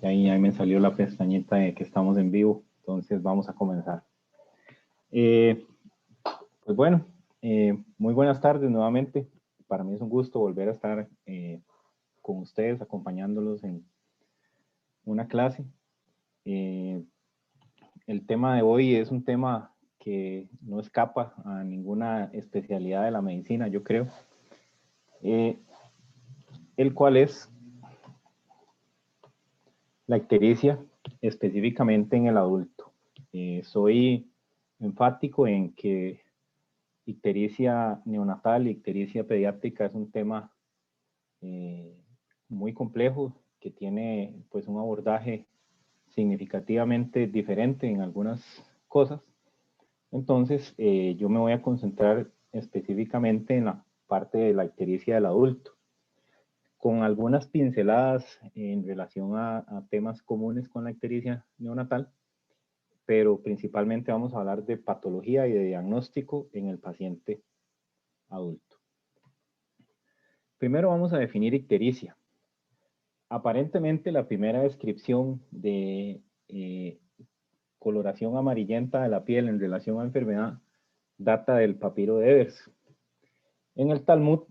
ahí me salió la pestañita de que estamos en vivo, entonces vamos a comenzar. Pues bueno, muy buenas tardes nuevamente. Para mí es un gusto volver a estar con ustedes, acompañándolos en una clase. El tema de hoy es un tema que no escapa a ninguna especialidad de la medicina, yo creo, el cual es la ictericia, específicamente en el adulto. Soy enfático en que ictericia neonatal y ictericia pediátrica es un tema muy complejo que tiene pues un abordaje significativamente diferente en algunas cosas. Entonces yo me voy a concentrar específicamente en la parte de la ictericia del adulto, con algunas pinceladas en relación a temas comunes con la ictericia neonatal, pero principalmente vamos a hablar de patología y de diagnóstico en el paciente adulto. Primero vamos a definir ictericia. Aparentemente la primera descripción de coloración amarillenta de la piel en relación a enfermedad data del papiro de Evers. En el Talmud,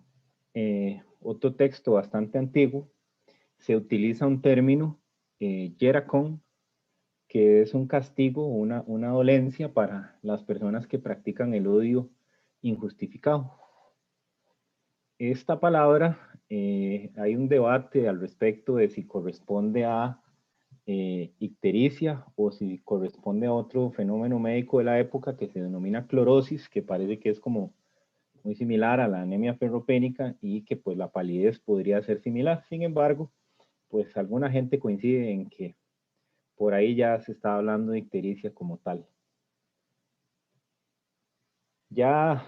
otro texto bastante antiguo, se utiliza un término, yerakon, que es un castigo, una dolencia para las personas que practican el odio injustificado. Esta palabra, hay un debate al respecto de si corresponde a ictericia o si corresponde a otro fenómeno médico de la época que se denomina clorosis, que parece que es como muy similar a la anemia ferropénica y que pues la palidez podría ser similar. Sin embargo, pues alguna gente coincide en que por ahí ya se está hablando de ictericia como tal. Ya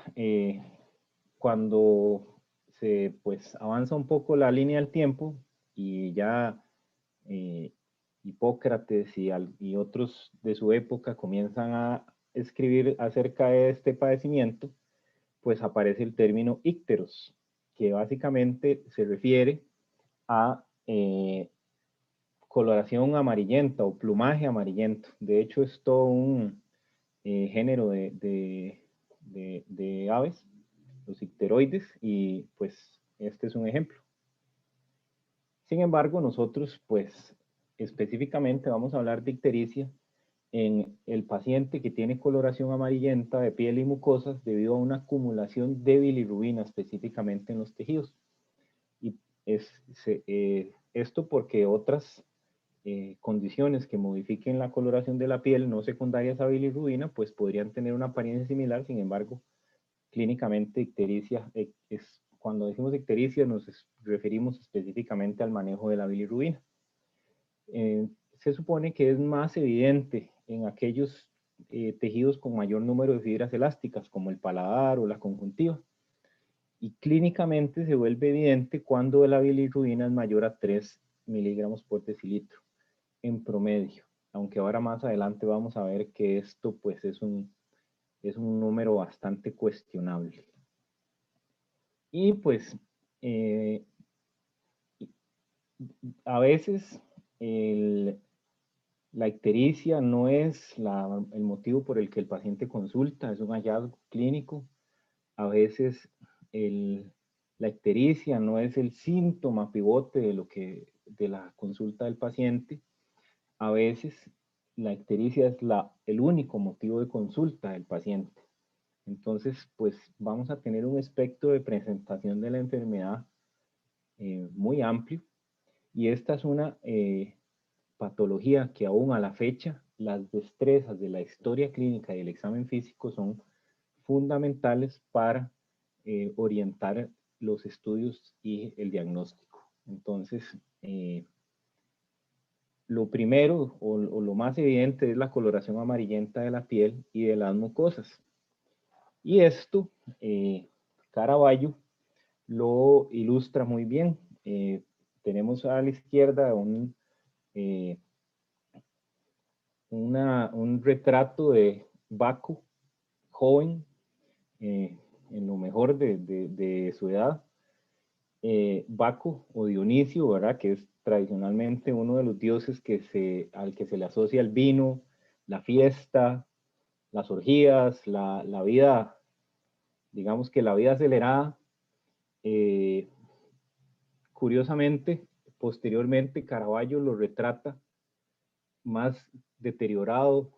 cuando se pues avanza un poco la línea del tiempo y ya Hipócrates y otros de su época comienzan a escribir acerca de este padecimiento, pues aparece el término ícteros, que básicamente se refiere a coloración amarillenta o plumaje amarillento. De hecho, es todo un género de aves, los icteroides, y pues este es un ejemplo. Sin embargo, nosotros pues específicamente vamos a hablar de ictericia en el paciente que tiene coloración amarillenta de piel y mucosas debido a una acumulación de bilirrubina específicamente en los tejidos. Y esto porque otras condiciones que modifiquen la coloración de la piel no secundarias a bilirrubina pues podrían tener una apariencia similar. Sin embargo, clínicamente ictericia cuando decimos ictericia nos referimos específicamente al manejo de la bilirrubina. Se supone que es más evidente en aquellos tejidos con mayor número de fibras elásticas, como el paladar o la conjuntiva. Y clínicamente se vuelve evidente cuando la bilirrubina es mayor a 3 miligramos por decilitro en promedio. Aunque ahora más adelante vamos a ver que esto pues es un número bastante cuestionable. Y pues a veces la ictericia no es el motivo por el que el paciente consulta, es un hallazgo clínico. A veces la ictericia no es el síntoma pivote de la consulta del paciente. A veces la ictericia es el único motivo de consulta del paciente. Entonces, pues vamos a tener un espectro de presentación de la enfermedad muy amplio, y esta es una patología que aún a la fecha las destrezas de la historia clínica y el examen físico son fundamentales para orientar los estudios y el diagnóstico. Entonces, lo primero o lo más evidente es la coloración amarillenta de la piel y de las mucosas. Y esto, Caravaggio lo ilustra muy bien. Tenemos a la izquierda un retrato de Baco, joven, en lo mejor de su edad. Baco o Dionisio, ¿verdad? Que es tradicionalmente uno de los dioses al que se le asocia el vino, la fiesta, las orgías, la vida, digamos que la vida acelerada. Curiosamente, posteriormente Caravaggio lo retrata más deteriorado,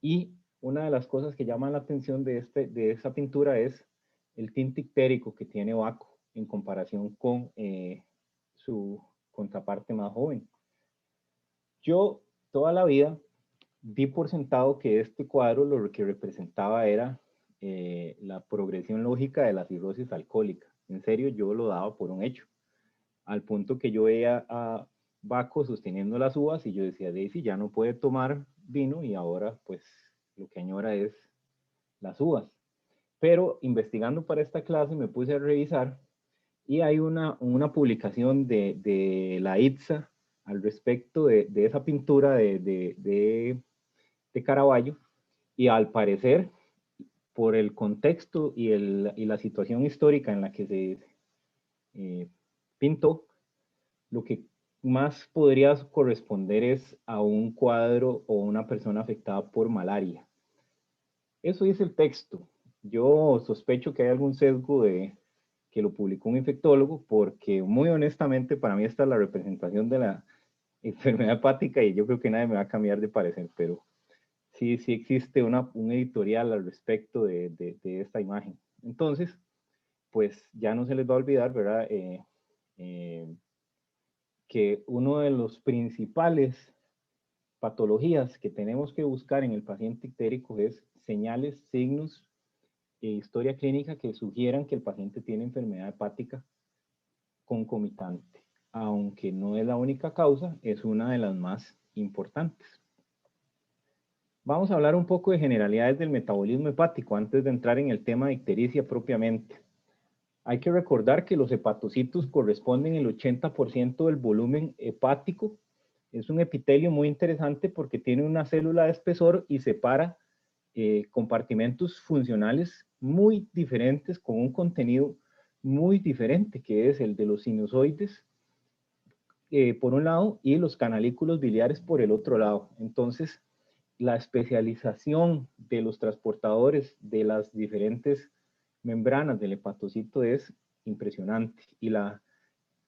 y una de las cosas que llaman la atención de esa pintura es el tinte ictérico que tiene Bacco en comparación con su contraparte más joven. Yo toda la vida di por sentado que este cuadro lo que representaba era la progresión lógica de la cirrosis alcohólica. En serio, yo lo daba por un hecho, al punto que yo veía a Bacco sosteniendo las uvas y yo decía, Daisy ya no puede tomar vino y ahora pues lo que añora es las uvas. Pero investigando para esta clase me puse a revisar y hay una publicación de la ITSA al respecto de esa pintura de Caravaggio, y al parecer, por el contexto y la situación histórica en la que se pintó, lo que más podría corresponder es a un cuadro o una persona afectada por malaria. Eso dice el texto. Yo sospecho que hay algún sesgo de que lo publicó un infectólogo, porque muy honestamente para mí esta es la representación de la enfermedad hepática y yo creo que nadie me va a cambiar de parecer, pero sí existe un editorial al respecto de esta imagen. Entonces, pues ya no se les va a olvidar, ¿verdad? Que uno de los principales patologías que tenemos que buscar en el paciente ictérico es señales, signos e historia clínica que sugieran que el paciente tiene enfermedad hepática concomitante. Aunque no es la única causa, es una de las más importantes. Vamos a hablar un poco de generalidades del metabolismo hepático antes de entrar en el tema de ictericia propiamente. Hay que recordar que los hepatocitos corresponden el 80% del volumen hepático. Es un epitelio muy interesante porque tiene una célula de espesor y separa compartimentos funcionales muy diferentes con un contenido muy diferente, que es el de los sinusoides por un lado y los canalículos biliares por el otro lado. Entonces, la especialización de los transportadores de las diferentes membranas del hepatocito es impresionante, y la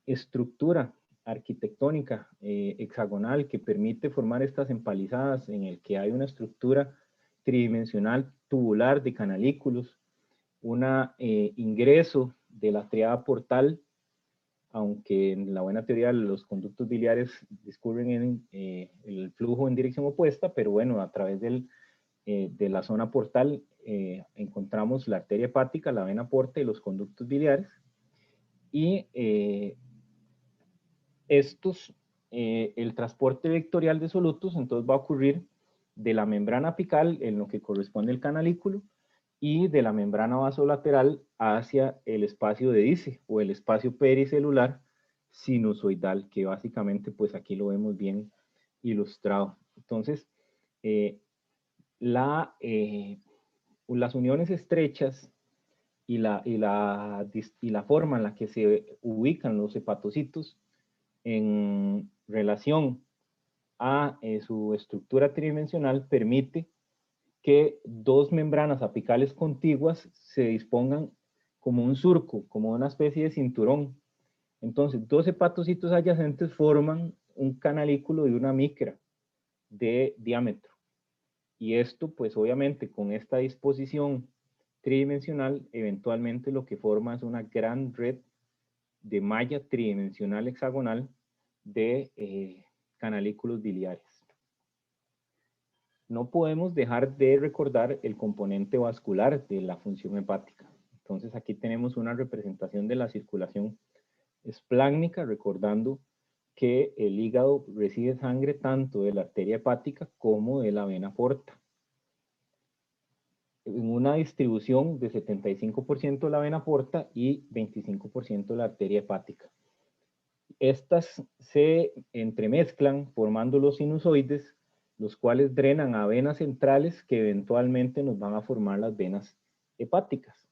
estructura arquitectónica hexagonal que permite formar estas empalizadas en el que hay una estructura tridimensional tubular de canalículos, un ingreso de la triada portal, aunque en la buena teoría los conductos biliares discurren en el flujo en dirección opuesta, pero bueno, a través de la zona portal encontramos la arteria hepática, la vena porta y los conductos biliares, y el transporte vectorial de solutos entonces va a ocurrir de la membrana apical, en lo que corresponde al canalículo, y de la membrana vasolateral hacia el espacio de Dice o el espacio pericelular sinusoidal, que básicamente pues aquí lo vemos bien ilustrado. Entonces, las uniones estrechas y la forma en la que se ubican los hepatocitos en relación a su estructura tridimensional permite que dos membranas apicales contiguas se dispongan como un surco, como una especie de cinturón. Entonces, dos hepatocitos adyacentes forman un canalículo de una micra de diámetro. Y esto, pues obviamente, con esta disposición tridimensional, eventualmente lo que forma es una gran red de malla tridimensional hexagonal de canalículos biliares. No podemos dejar de recordar el componente vascular de la función hepática. Entonces aquí tenemos una representación de la circulación esplácnica, recordando que el hígado recibe sangre tanto de la arteria hepática como de la vena porta, en una distribución de 75% la vena porta y 25% la arteria hepática. Estas se entremezclan formando los sinusoides, los cuales drenan a venas centrales que eventualmente nos van a formar las venas hepáticas.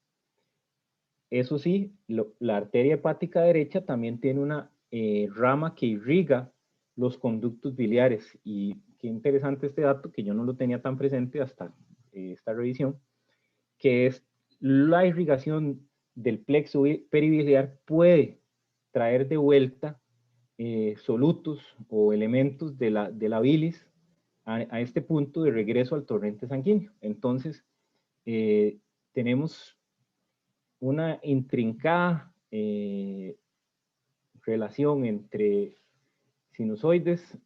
Eso sí, la arteria hepática derecha también tiene una rama que irriga los conductos biliares. Y qué interesante este dato, que yo no lo tenía tan presente hasta esta revisión, que es la irrigación del plexo peribiliar puede traer de vuelta solutos o elementos de la bilis a este punto de regreso al torrente sanguíneo. Entonces, tenemos una intrincada relación entre sinusoides,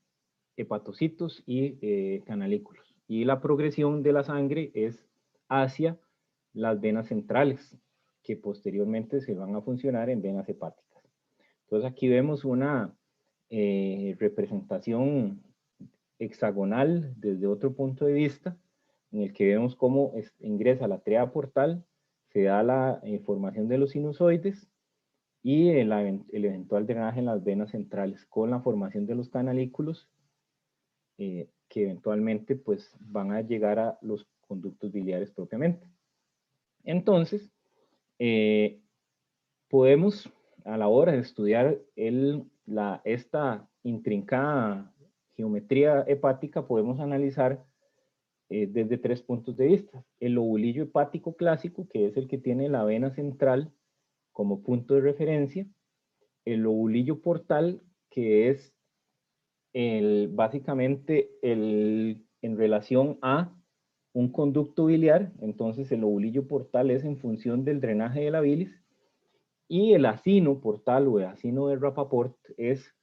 hepatocitos y canalículos. Y la progresión de la sangre es hacia las venas centrales, que posteriormente se van a funcionar en venas hepáticas. Entonces aquí vemos una representación hexagonal desde otro punto de vista, en el que vemos cómo ingresa la tríada portal, se da la formación de los sinusoides y el eventual drenaje en las venas centrales, con la formación de los canalículos, que eventualmente pues van a llegar a los conductos biliares propiamente. Entonces, podemos a la hora de estudiar esta intrincada geometría hepática, podemos analizar desde 3 puntos de vista. El lobulillo hepático clásico, que es el que tiene la vena central como punto de referencia. El lobulillo portal, que es básicamente en relación a un conducto biliar. Entonces el lobulillo portal es en función del drenaje de la bilis. Y el acino portal o el acino de Rappaport es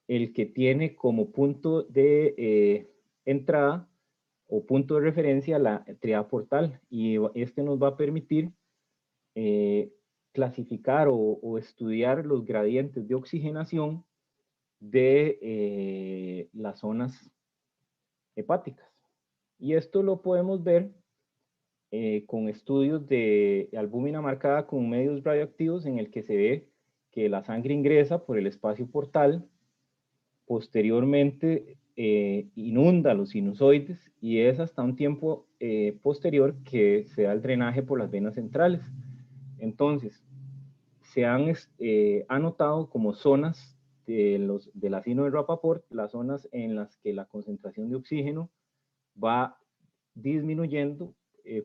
el que tiene como punto de entrada o punto de referencia la tríada portal. Y este nos va a permitir clasificar o estudiar los gradientes de oxigenación de las zonas hepáticas. Y esto lo podemos ver con estudios de albúmina marcada con medios radioactivos, en el que se ve que la sangre ingresa por el espacio portal, posteriormente inunda los sinusoides y es hasta un tiempo posterior que se da el drenaje por las venas centrales. Entonces, se han anotado como zonas del acino de Rappaport, las zonas en las que la concentración de oxígeno va disminuyendo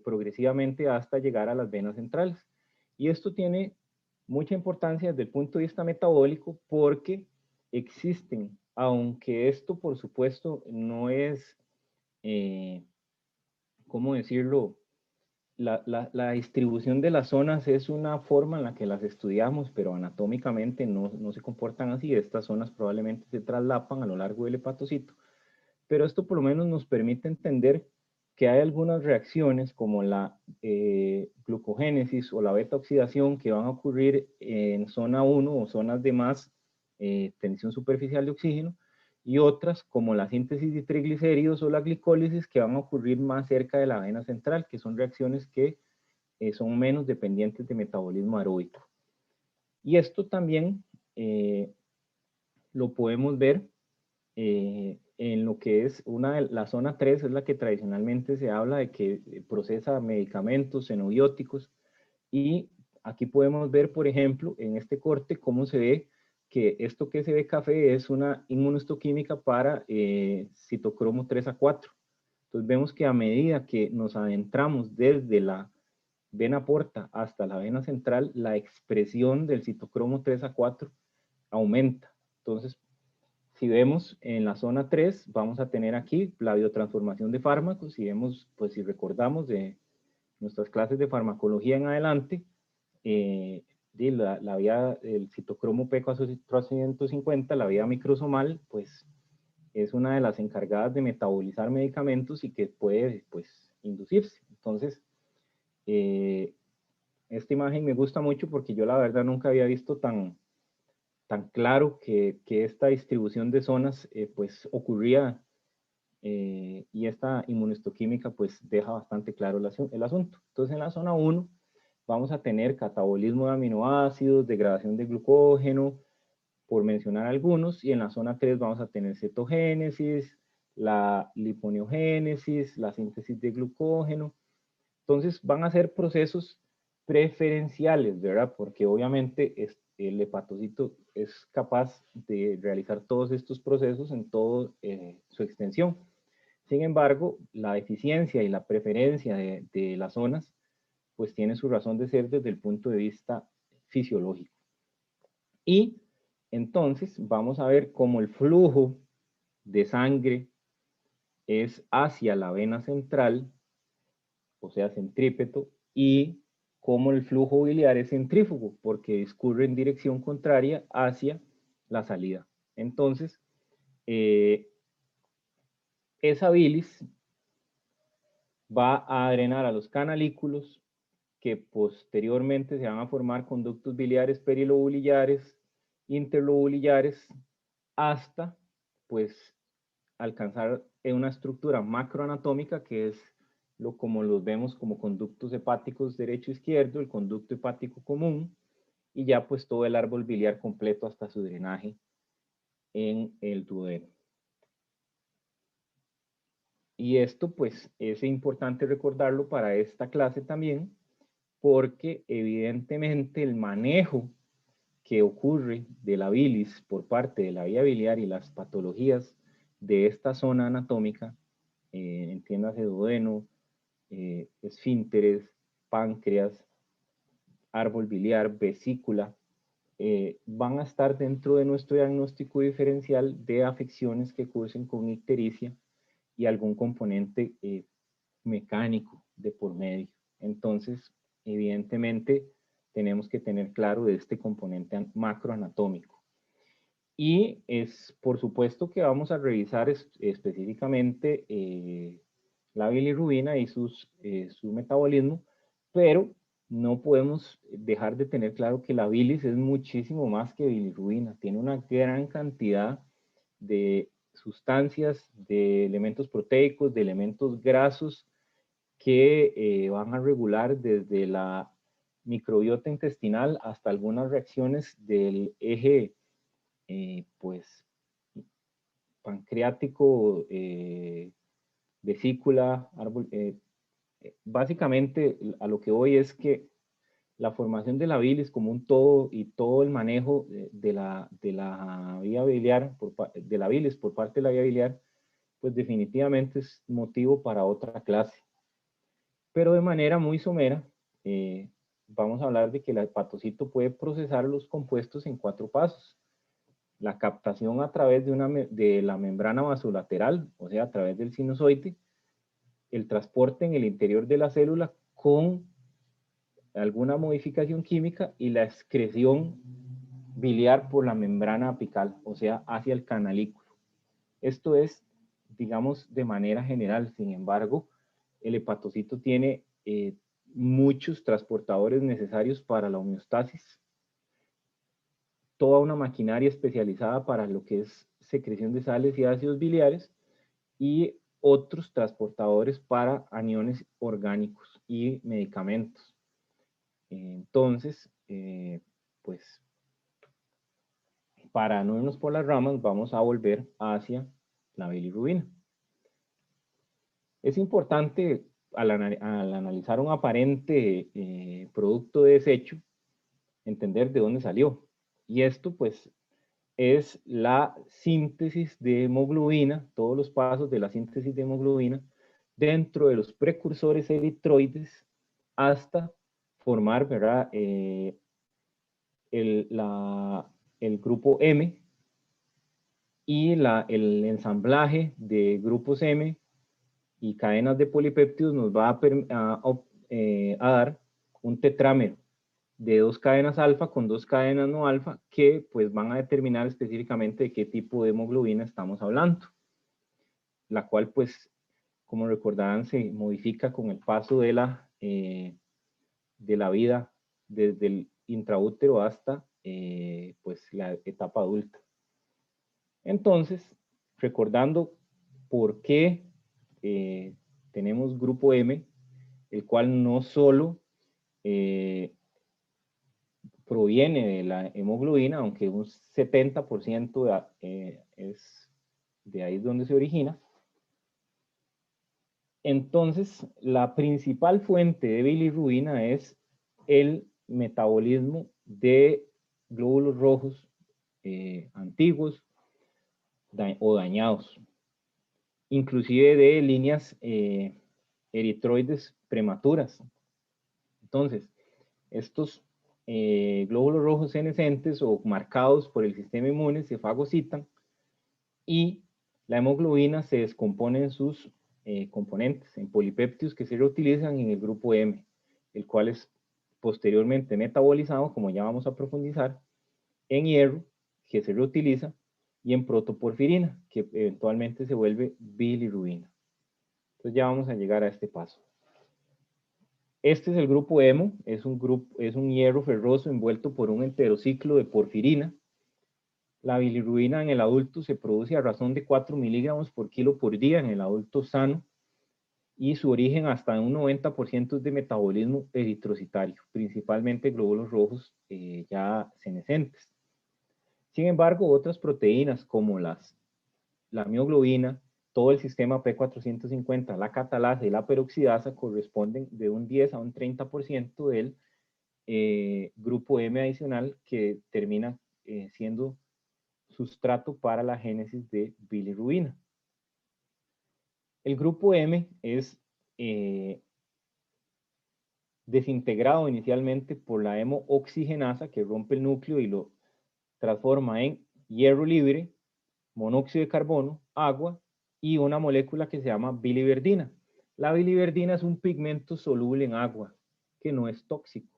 progresivamente hasta llegar a las venas centrales. Y esto tiene mucha importancia desde el punto de vista metabólico, porque existen, aunque esto por supuesto no es, ¿cómo decirlo? La distribución de las zonas es una forma en la que las estudiamos, pero anatómicamente no se comportan así. Estas zonas probablemente se traslapan a lo largo del hepatocito, pero esto por lo menos nos permite entender que hay algunas reacciones como la glucogénesis o la beta oxidación que van a ocurrir en zona 1 o zonas de más tensión superficial de oxígeno, y otras como la síntesis de triglicéridos o la glicólisis que van a ocurrir más cerca de la vena central, que son reacciones que son menos dependientes de metabolismo aeróbico. Y esto también lo podemos ver en lo que es la zona 3, es la que tradicionalmente se habla de que procesa medicamentos xenobióticos, y aquí podemos ver, por ejemplo, en este corte, cómo se ve que esto que se ve café es una inmunohistoquímica para citocromo 3A4. Entonces vemos que a medida que nos adentramos desde la vena porta hasta la vena central, la expresión del citocromo 3A4 aumenta. Entonces, si vemos en la zona 3, vamos a tener aquí la biotransformación de fármacos. Si vemos, pues si recordamos de nuestras clases de farmacología en adelante, la vía del citocromo P450, la vía microsomal, pues es una de las encargadas de metabolizar medicamentos y que puede, pues, inducirse. Entonces, esta imagen me gusta mucho porque yo la verdad nunca había visto tan claro que esta distribución de zonas pues ocurría, y esta inmunohistoquímica pues deja bastante claro el asunto. Entonces en la zona 1 vamos a tener catabolismo de aminoácidos, degradación de glucógeno, por mencionar algunos, y en la zona 3 vamos a tener cetogénesis, la liponeogénesis, la síntesis de glucógeno. Entonces van a ser procesos preferenciales, ¿verdad? Porque obviamente el hepatocito es capaz de realizar todos estos procesos en toda su extensión. Sin embargo, la eficiencia y la preferencia de las zonas pues tiene su razón de ser desde el punto de vista fisiológico. Y entonces vamos a ver cómo el flujo de sangre es hacia la vena central, o sea, centrípeto, y cómo el flujo biliar es centrífugo, porque discurre en dirección contraria hacia la salida. Entonces, esa bilis va a drenar a los canalículos, que posteriormente se van a formar conductos biliares perilobulillares, interlobulillares, hasta pues alcanzar una estructura macroanatómica que es como los vemos como conductos hepáticos derecho-izquierdo, el conducto hepático común, y ya pues todo el árbol biliar completo hasta su drenaje en el duodeno. Y esto pues es importante recordarlo para esta clase también, porque evidentemente el manejo que ocurre de la bilis por parte de la vía biliar y las patologías de esta zona anatómica, entiéndase duodeno, esfínteres, páncreas, árbol biliar, vesícula, van a estar dentro de nuestro diagnóstico diferencial de afecciones que cursen con ictericia y algún componente mecánico de por medio. Entonces, evidentemente, tenemos que tener claro de este componente macroanatómico. Y es por supuesto que vamos a revisar específicamente la bilirrubina y su metabolismo, pero no podemos dejar de tener claro que la bilis es muchísimo más que bilirrubina, tiene una gran cantidad de sustancias, de elementos proteicos, de elementos grasos que van a regular desde la microbiota intestinal hasta algunas reacciones del eje pues pancreático, vesícula, árbol. Básicamente a lo que voy es que la formación de la bilis como un todo y todo el manejo de la vía biliar, de la bilis por parte de la vía biliar, pues definitivamente es motivo para otra clase. Pero de manera muy somera, vamos a hablar de que el hepatocito puede procesar los compuestos en 4 pasos. La captación a través de la membrana vasolateral, o sea, a través del sinusoide, el transporte en el interior de la célula con alguna modificación química y la excreción biliar por la membrana apical, o sea, hacia el canalículo. Esto es, digamos, de manera general. Sin embargo, el hepatocito tiene muchos transportadores necesarios para la homeostasis, toda una maquinaria especializada para lo que es secreción de sales y ácidos biliares y otros transportadores para aniones orgánicos y medicamentos. Entonces, pues, para no irnos por las ramas, vamos a volver hacia la bilirrubina. Es importante al analizar un aparente producto de desecho, entender de dónde salió. Y esto, pues, es la síntesis de hemoglobina, todos los pasos de la síntesis de hemoglobina dentro de los precursores eritroides hasta formar, ¿verdad? El grupo M y el ensamblaje de grupos M y cadenas de polipéptidos nos va a dar un tetrámero de 2 cadenas alfa con 2 cadenas no alfa que pues van a determinar específicamente de qué tipo de hemoglobina estamos hablando, la cual pues como recordarán se modifica con el paso de la vida desde el intraútero hasta pues la etapa adulta. Entonces, recordando por qué tenemos grupo M, el cual no solo proviene de la hemoglobina, aunque un 70% es de ahí donde se origina. Entonces, la principal fuente de bilirrubina es el metabolismo de glóbulos rojos antiguos o dañados, inclusive de líneas eritroides prematuras. Entonces, estos glóbulos rojos senescentes o marcados por el sistema inmune se fagocitan y la hemoglobina se descompone en sus componentes, en polipéptidos que se reutilizan en el grupo M, el cual es posteriormente metabolizado, como ya vamos a profundizar, en hierro, que se reutiliza, y en protoporfirina, que eventualmente se vuelve bilirrubina. Entonces ya vamos a llegar a este paso. Este es el grupo hemo, es un hierro ferroso envuelto por un heterociclo de porfirina. La bilirrubina en el adulto se produce a razón de 4 miligramos por kilo por día en el adulto sano, y su origen hasta un 90% es de metabolismo eritrocitario, principalmente glóbulos rojos ya senescentes. Sin embargo, otras proteínas como la mioglobina, todo el sistema P450, la catalasa y la peroxidasa corresponden de un 10 a un 30% del grupo M adicional, que termina siendo sustrato para la génesis de bilirrubina. El grupo M es desintegrado inicialmente por la hemooxigenasa, que rompe el núcleo y lo transforma en hierro libre, monóxido de carbono, agua y una molécula que se llama biliverdina. La biliverdina es un pigmento soluble en agua que no es tóxico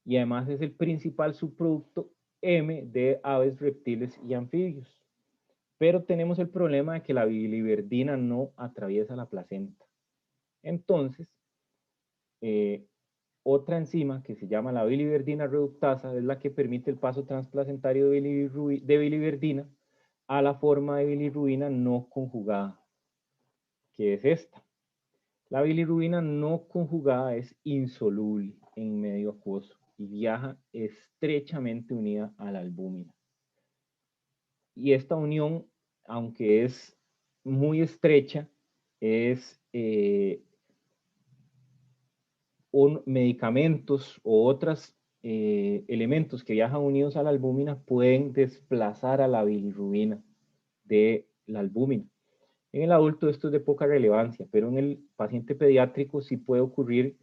y además es el principal subproducto M de aves, reptiles y anfibios. Pero tenemos el problema de que la biliverdina no atraviesa la placenta. Entonces, otra enzima que se llama la biliverdina reductasa es la que permite el paso transplacentario de biliverdina a la forma de bilirrubina no conjugada, que es esta. La bilirrubina no conjugada es insoluble en medio acuoso y viaja estrechamente unida a la albúmina. Y esta unión, aunque es muy estrecha, es medicamentos o otros elementos que viajan unidos a la albúmina pueden desplazar a la bilirrubina de la albúmina. En el adulto esto es de poca relevancia, pero en el paciente pediátrico sí puede ocurrir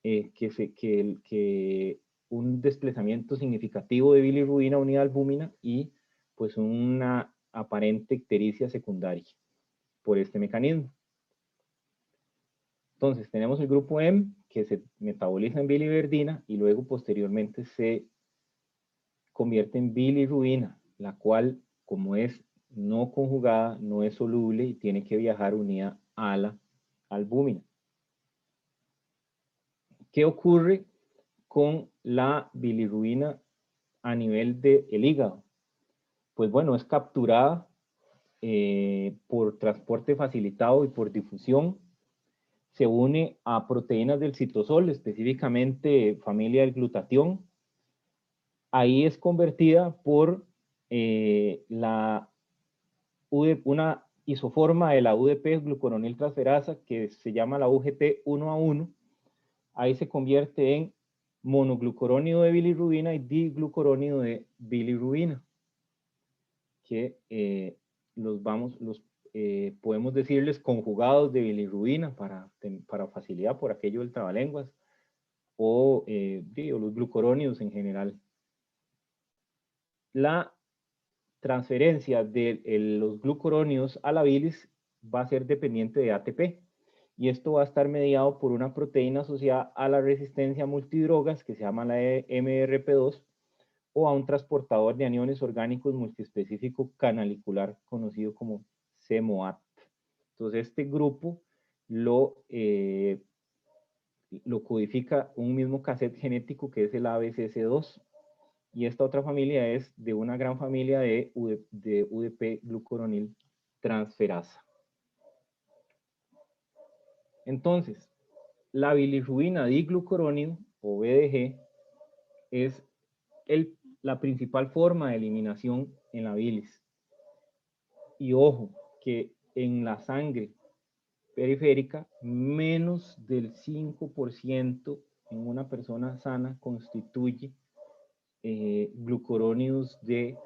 que un desplazamiento significativo de bilirrubina unida a albúmina y pues una aparente ictericia secundaria por este mecanismo. Entonces tenemos el grupo M que se metaboliza en biliverdina y luego posteriormente se convierte en bilirrubina, la cual, como es no conjugada, no es soluble y tiene que viajar unida a la albúmina. ¿Qué ocurre con la bilirrubina a nivel del hígado? Pues bueno, es capturada por transporte facilitado y por difusión. Se une a proteínas del citosol, específicamente familia del glutatión. Ahí es convertida por una isoforma de la UDP glucuroniltransferasa que se llama la UGT 1A1. Ahí se convierte en monoglucurónido de bilirrubina y diglucurónido de bilirrubina, que podemos decirles conjugados de bilirrubina para facilidad por aquello del trabalenguas, o los glucurónidos en general. La transferencia de los glucurónidos a la bilis va a ser dependiente de ATP, y esto va a estar mediado por una proteína asociada a la resistencia a multidrogas que se llama la MRP2, o a un transportador de aniones orgánicos multiespecífico canalicular conocido como CMOAT. Entonces este grupo lo codifica un mismo cassette genético que es el ABCC2, y esta otra familia es de una gran familia de UDP glucuronil transferasa. Entonces, la bilirrubina diglucurónido o BDG es la principal forma de eliminación en la bilis. Y ojo, que en la sangre periférica, menos del 5% en una persona sana constituye glucurónidos de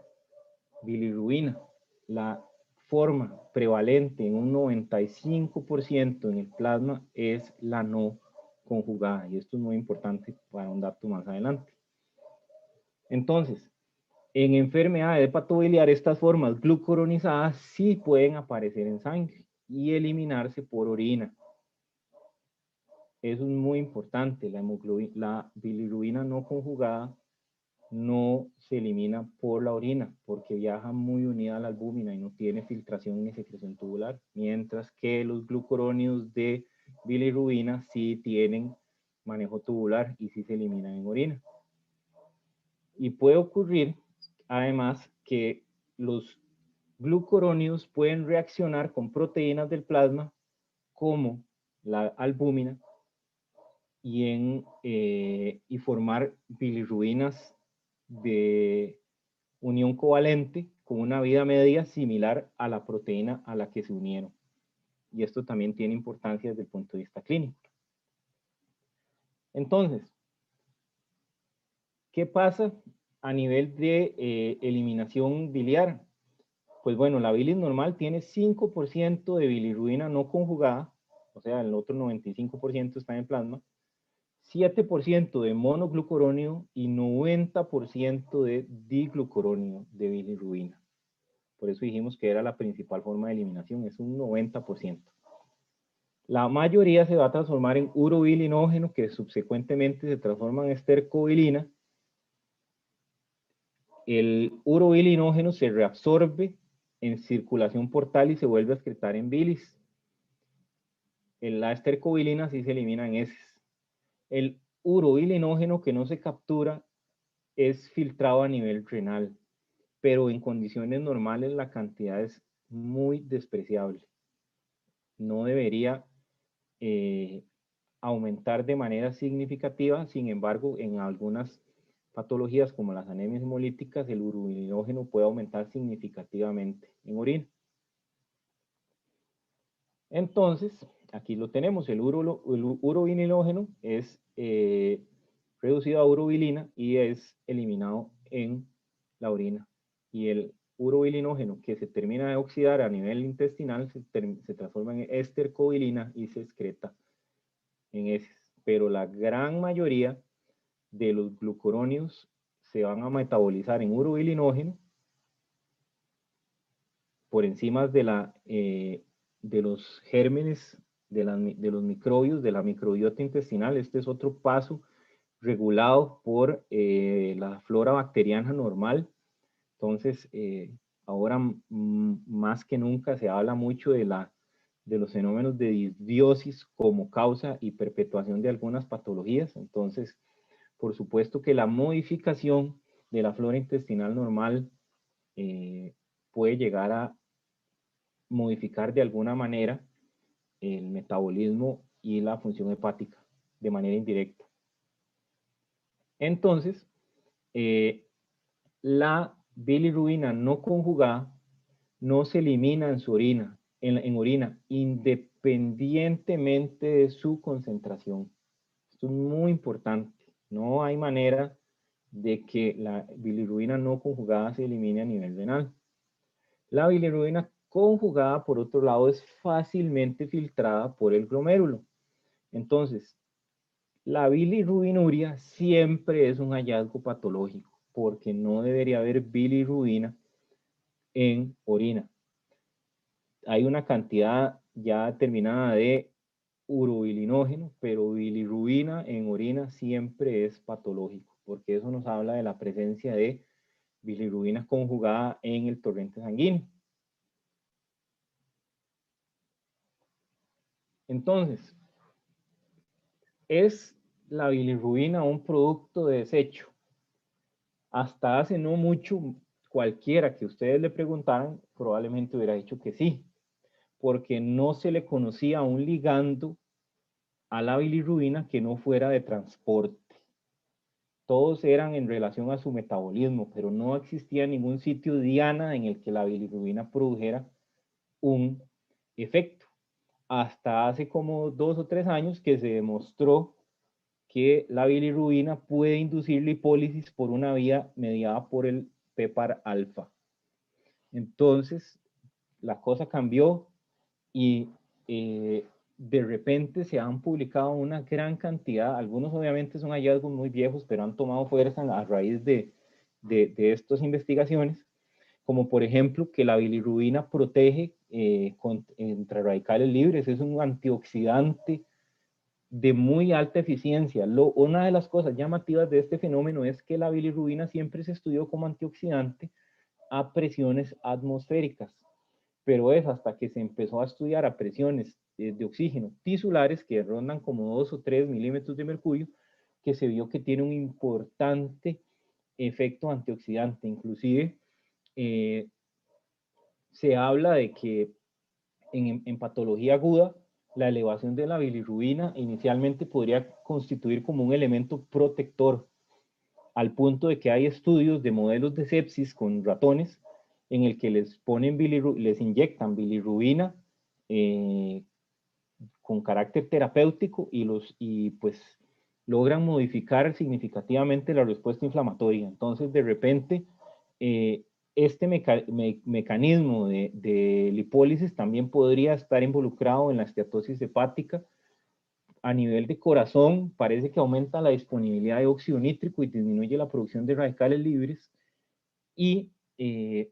bilirrubina. La forma prevalente en un 95% en el plasma es la no conjugada, y esto es muy importante para un dato más adelante. Entonces, en enfermedades hepatobiliar, estas formas glucuronizadas sí pueden aparecer en sangre y eliminarse por orina. Eso es muy importante. La bilirrubina no conjugada no se elimina por la orina porque viaja muy unida a la albúmina y no tiene filtración ni secreción tubular, mientras que los glucurónidos de bilirrubina sí tienen manejo tubular y sí se eliminan en orina. Y puede ocurrir, además, que los glucurónidos pueden reaccionar con proteínas del plasma como la albúmina y formar bilirrubinas de unión covalente con una vida media similar a la proteína a la que se unieron. Y esto también tiene importancia desde el punto de vista clínico. Entonces, ¿qué pasa a nivel de eliminación biliar? Pues bueno, la bilis normal tiene 5% de bilirrubina no conjugada, o sea, el otro 95% está en el plasma, 7% de monoglucurónido y 90% de diglucurónido de bilirrubina. Por eso dijimos que era la principal forma de eliminación, es un 90%. La mayoría se va a transformar en urobilinógeno, que subsecuentemente se transforma en estercobilina. El urobilinógeno se reabsorbe en circulación portal y se vuelve a excretar en bilis. La estercobilina sí se elimina en heces. El urobilinógeno que no se captura es filtrado a nivel renal, pero en condiciones normales la cantidad es muy despreciable. No debería aumentar de manera significativa, sin embargo, en algunas patologías como las anemias hemolíticas, el urobilinógeno puede aumentar significativamente en orina. Entonces, aquí lo tenemos, el urobilinógeno es reducido a urobilina y es eliminado en la orina. Y el urobilinógeno que se termina de oxidar a nivel intestinal se transforma en estercobilina y se excreta en heces. Pero la gran mayoría de los glucurónidos se van a metabolizar en urobilinógeno por encima de los gérmenes, de los microbios, de la microbiota intestinal. Este es otro paso regulado por la flora bacteriana normal. Entonces, ahora más que nunca se habla mucho de los fenómenos de disbiosis como causa y perpetuación de algunas patologías. Entonces, por supuesto que la modificación de la flora intestinal normal puede llegar a modificar de alguna manera el metabolismo y la función hepática de manera indirecta. Entonces, la bilirrubina no conjugada no se elimina en su orina, en orina, independientemente de su concentración. Esto es muy importante. No hay manera de que la bilirrubina no conjugada se elimine a nivel renal. La bilirrubina conjugada, por otro lado, es fácilmente filtrada por el glomérulo. Entonces, la bilirrubinuria siempre es un hallazgo patológico, porque no debería haber bilirrubina en orina. Hay una cantidad ya determinada de urobilinógeno, pero bilirrubina en orina siempre es patológico, porque eso nos habla de la presencia de bilirrubina conjugada en el torrente sanguíneo. Entonces, ¿es la bilirrubina un producto de desecho? Hasta hace no mucho, cualquiera que ustedes le preguntaran, probablemente hubiera dicho que sí, porque no se le conocía un ligando a la bilirrubina que no fuera de transporte. Todos eran en relación a su metabolismo, pero no existía ningún sitio diana en el que la bilirrubina produjera un efecto. Hasta hace como 2 o 3 años que se demostró que la bilirrubina puede inducir lipólisis por una vía mediada por el PPAR alfa. Entonces, la cosa cambió y de repente se han publicado una gran cantidad, algunos obviamente son hallazgos muy viejos, pero han tomado fuerza a raíz de estas investigaciones, como por ejemplo que la bilirrubina protege contra radicales libres, es un antioxidante de muy alta eficiencia. Una de las cosas llamativas de este fenómeno es que la bilirrubina siempre se estudió como antioxidante a presiones atmosféricas, pero es hasta que se empezó a estudiar a presiones de oxígeno tisulares que rondan como 2 o 3 milímetros de mercurio, que se vio que tiene un importante efecto antioxidante. Inclusive se habla de que en patología aguda, la elevación de la bilirrubina inicialmente podría constituir como un elemento protector, al punto de que hay estudios de modelos de sepsis con ratones en el que les ponen les inyectan bilirrubina con carácter terapéutico y pues logran modificar significativamente la respuesta inflamatoria. Entonces, de repente, este mecanismo de lipólisis también podría estar involucrado en la esteatosis hepática. A nivel de corazón, parece que aumenta la disponibilidad de óxido nítrico y disminuye la producción de radicales libres. Y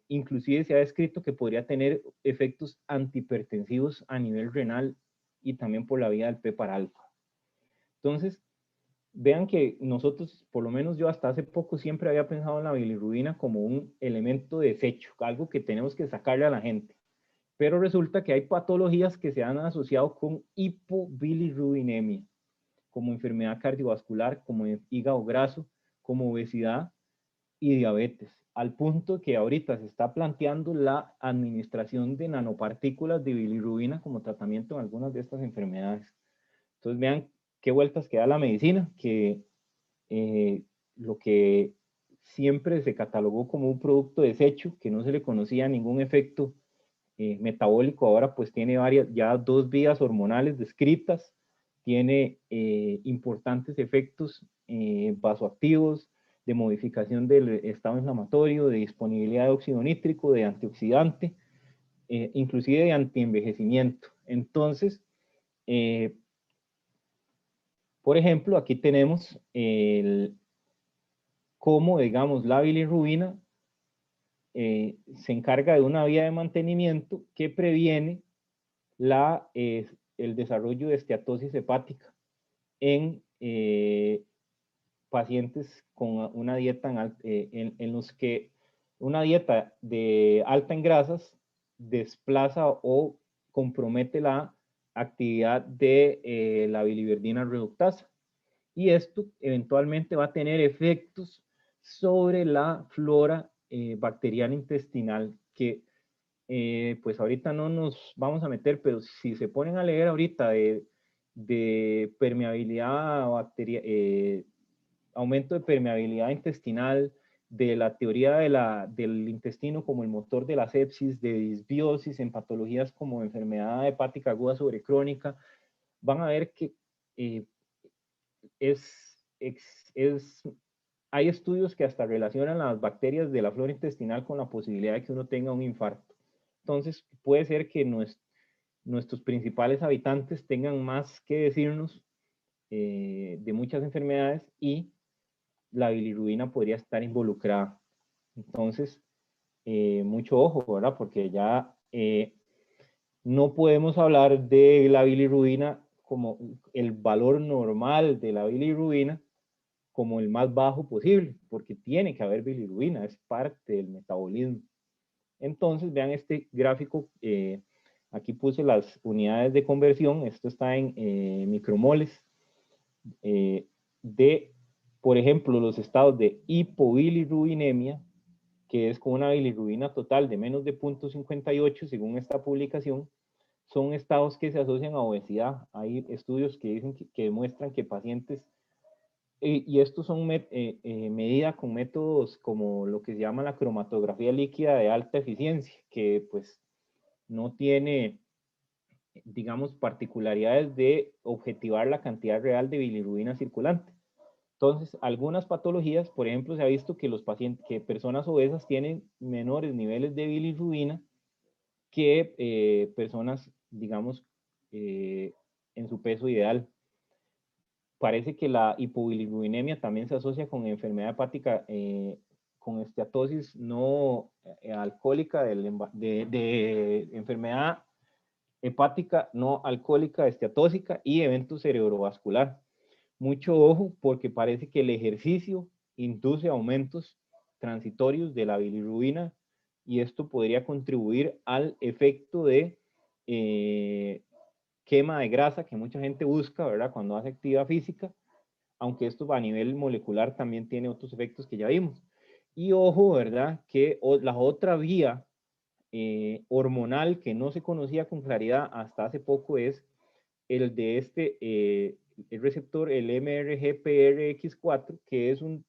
inclusive se ha descrito que podría tener efectos antihipertensivos a nivel renal y también por la vía del PPAR-alfa. Entonces, vean que nosotros, por lo menos yo hasta hace poco, siempre había pensado en la bilirrubina como un elemento de desecho, algo que tenemos que sacarle a la gente. Pero resulta que hay patologías que se han asociado con hipobilirrubinemia, como enfermedad cardiovascular, como hígado graso, como obesidad y diabetes, al punto que ahorita se está planteando la administración de nanopartículas de bilirrubina como tratamiento en algunas de estas enfermedades. Entonces vean qué vueltas que da la medicina, que lo que siempre se catalogó como un producto desecho, que no se le conocía ningún efecto metabólico, ahora pues tiene ya 2 vías hormonales descritas, tiene importantes efectos vasoactivos, de modificación del estado inflamatorio, de disponibilidad de óxido nítrico, de antioxidante, inclusive de antienvejecimiento. Entonces, por ejemplo, aquí tenemos cómo, digamos, la bilirrubina se encarga de una vía de mantenimiento que previene el desarrollo de esteatosis hepática en pacientes con una dieta en los que una dieta de alta en grasas desplaza o compromete la actividad de la biliverdina reductasa. Y esto eventualmente va a tener efectos sobre la flora bacteriana intestinal que pues ahorita no nos vamos a meter, pero si se ponen a leer ahorita de permeabilidad bacteria, aumento de permeabilidad intestinal, de la teoría del intestino como el motor de la sepsis, de disbiosis en patologías como enfermedad hepática aguda sobrecrónica, van a ver que eh, hay estudios que hasta relacionan las bacterias de la flora intestinal con la posibilidad de que uno tenga un infarto. Entonces, puede ser que nuestros principales habitantes tengan más que decirnos de muchas enfermedades y la bilirrubina podría estar involucrada. Entonces, mucho ojo, ¿verdad? Porque ya no podemos hablar de la bilirrubina como el valor normal de la bilirrubina como el más bajo posible, porque tiene que haber bilirrubina, es parte del metabolismo. Entonces, vean este gráfico, aquí puse las unidades de conversión, esto está en micromoles, de, por ejemplo, los estados de hipobilirrubinemia, que es con una bilirrubina total de menos de 0.58 según esta publicación, son estados que se asocian a obesidad. Hay estudios que dicen que demuestran que pacientes, y estos son medidas con métodos como lo que se llama la cromatografía líquida de alta eficiencia, que pues no tiene, digamos, particularidades de objetivar la cantidad real de bilirrubina circulante. Entonces, algunas patologías, por ejemplo, se ha visto que personas obesas tienen menores niveles de bilirrubina que personas, digamos, en su peso ideal. Parece que la hipobilirrubinemia también se asocia con enfermedad hepática, con esteatosis no alcohólica, de enfermedad hepática no alcohólica esteatósica y evento cerebrovascular. Mucho ojo porque parece que el ejercicio induce aumentos transitorios de la bilirrubina y esto podría contribuir al efecto de quema de grasa que mucha gente busca, ¿verdad? Cuando hace actividad física, aunque esto a nivel molecular también tiene otros efectos que ya vimos. Y ojo, ¿verdad? Que la otra vía hormonal que no se conocía con claridad hasta hace poco es el de el receptor, el MRGPRX4, que es un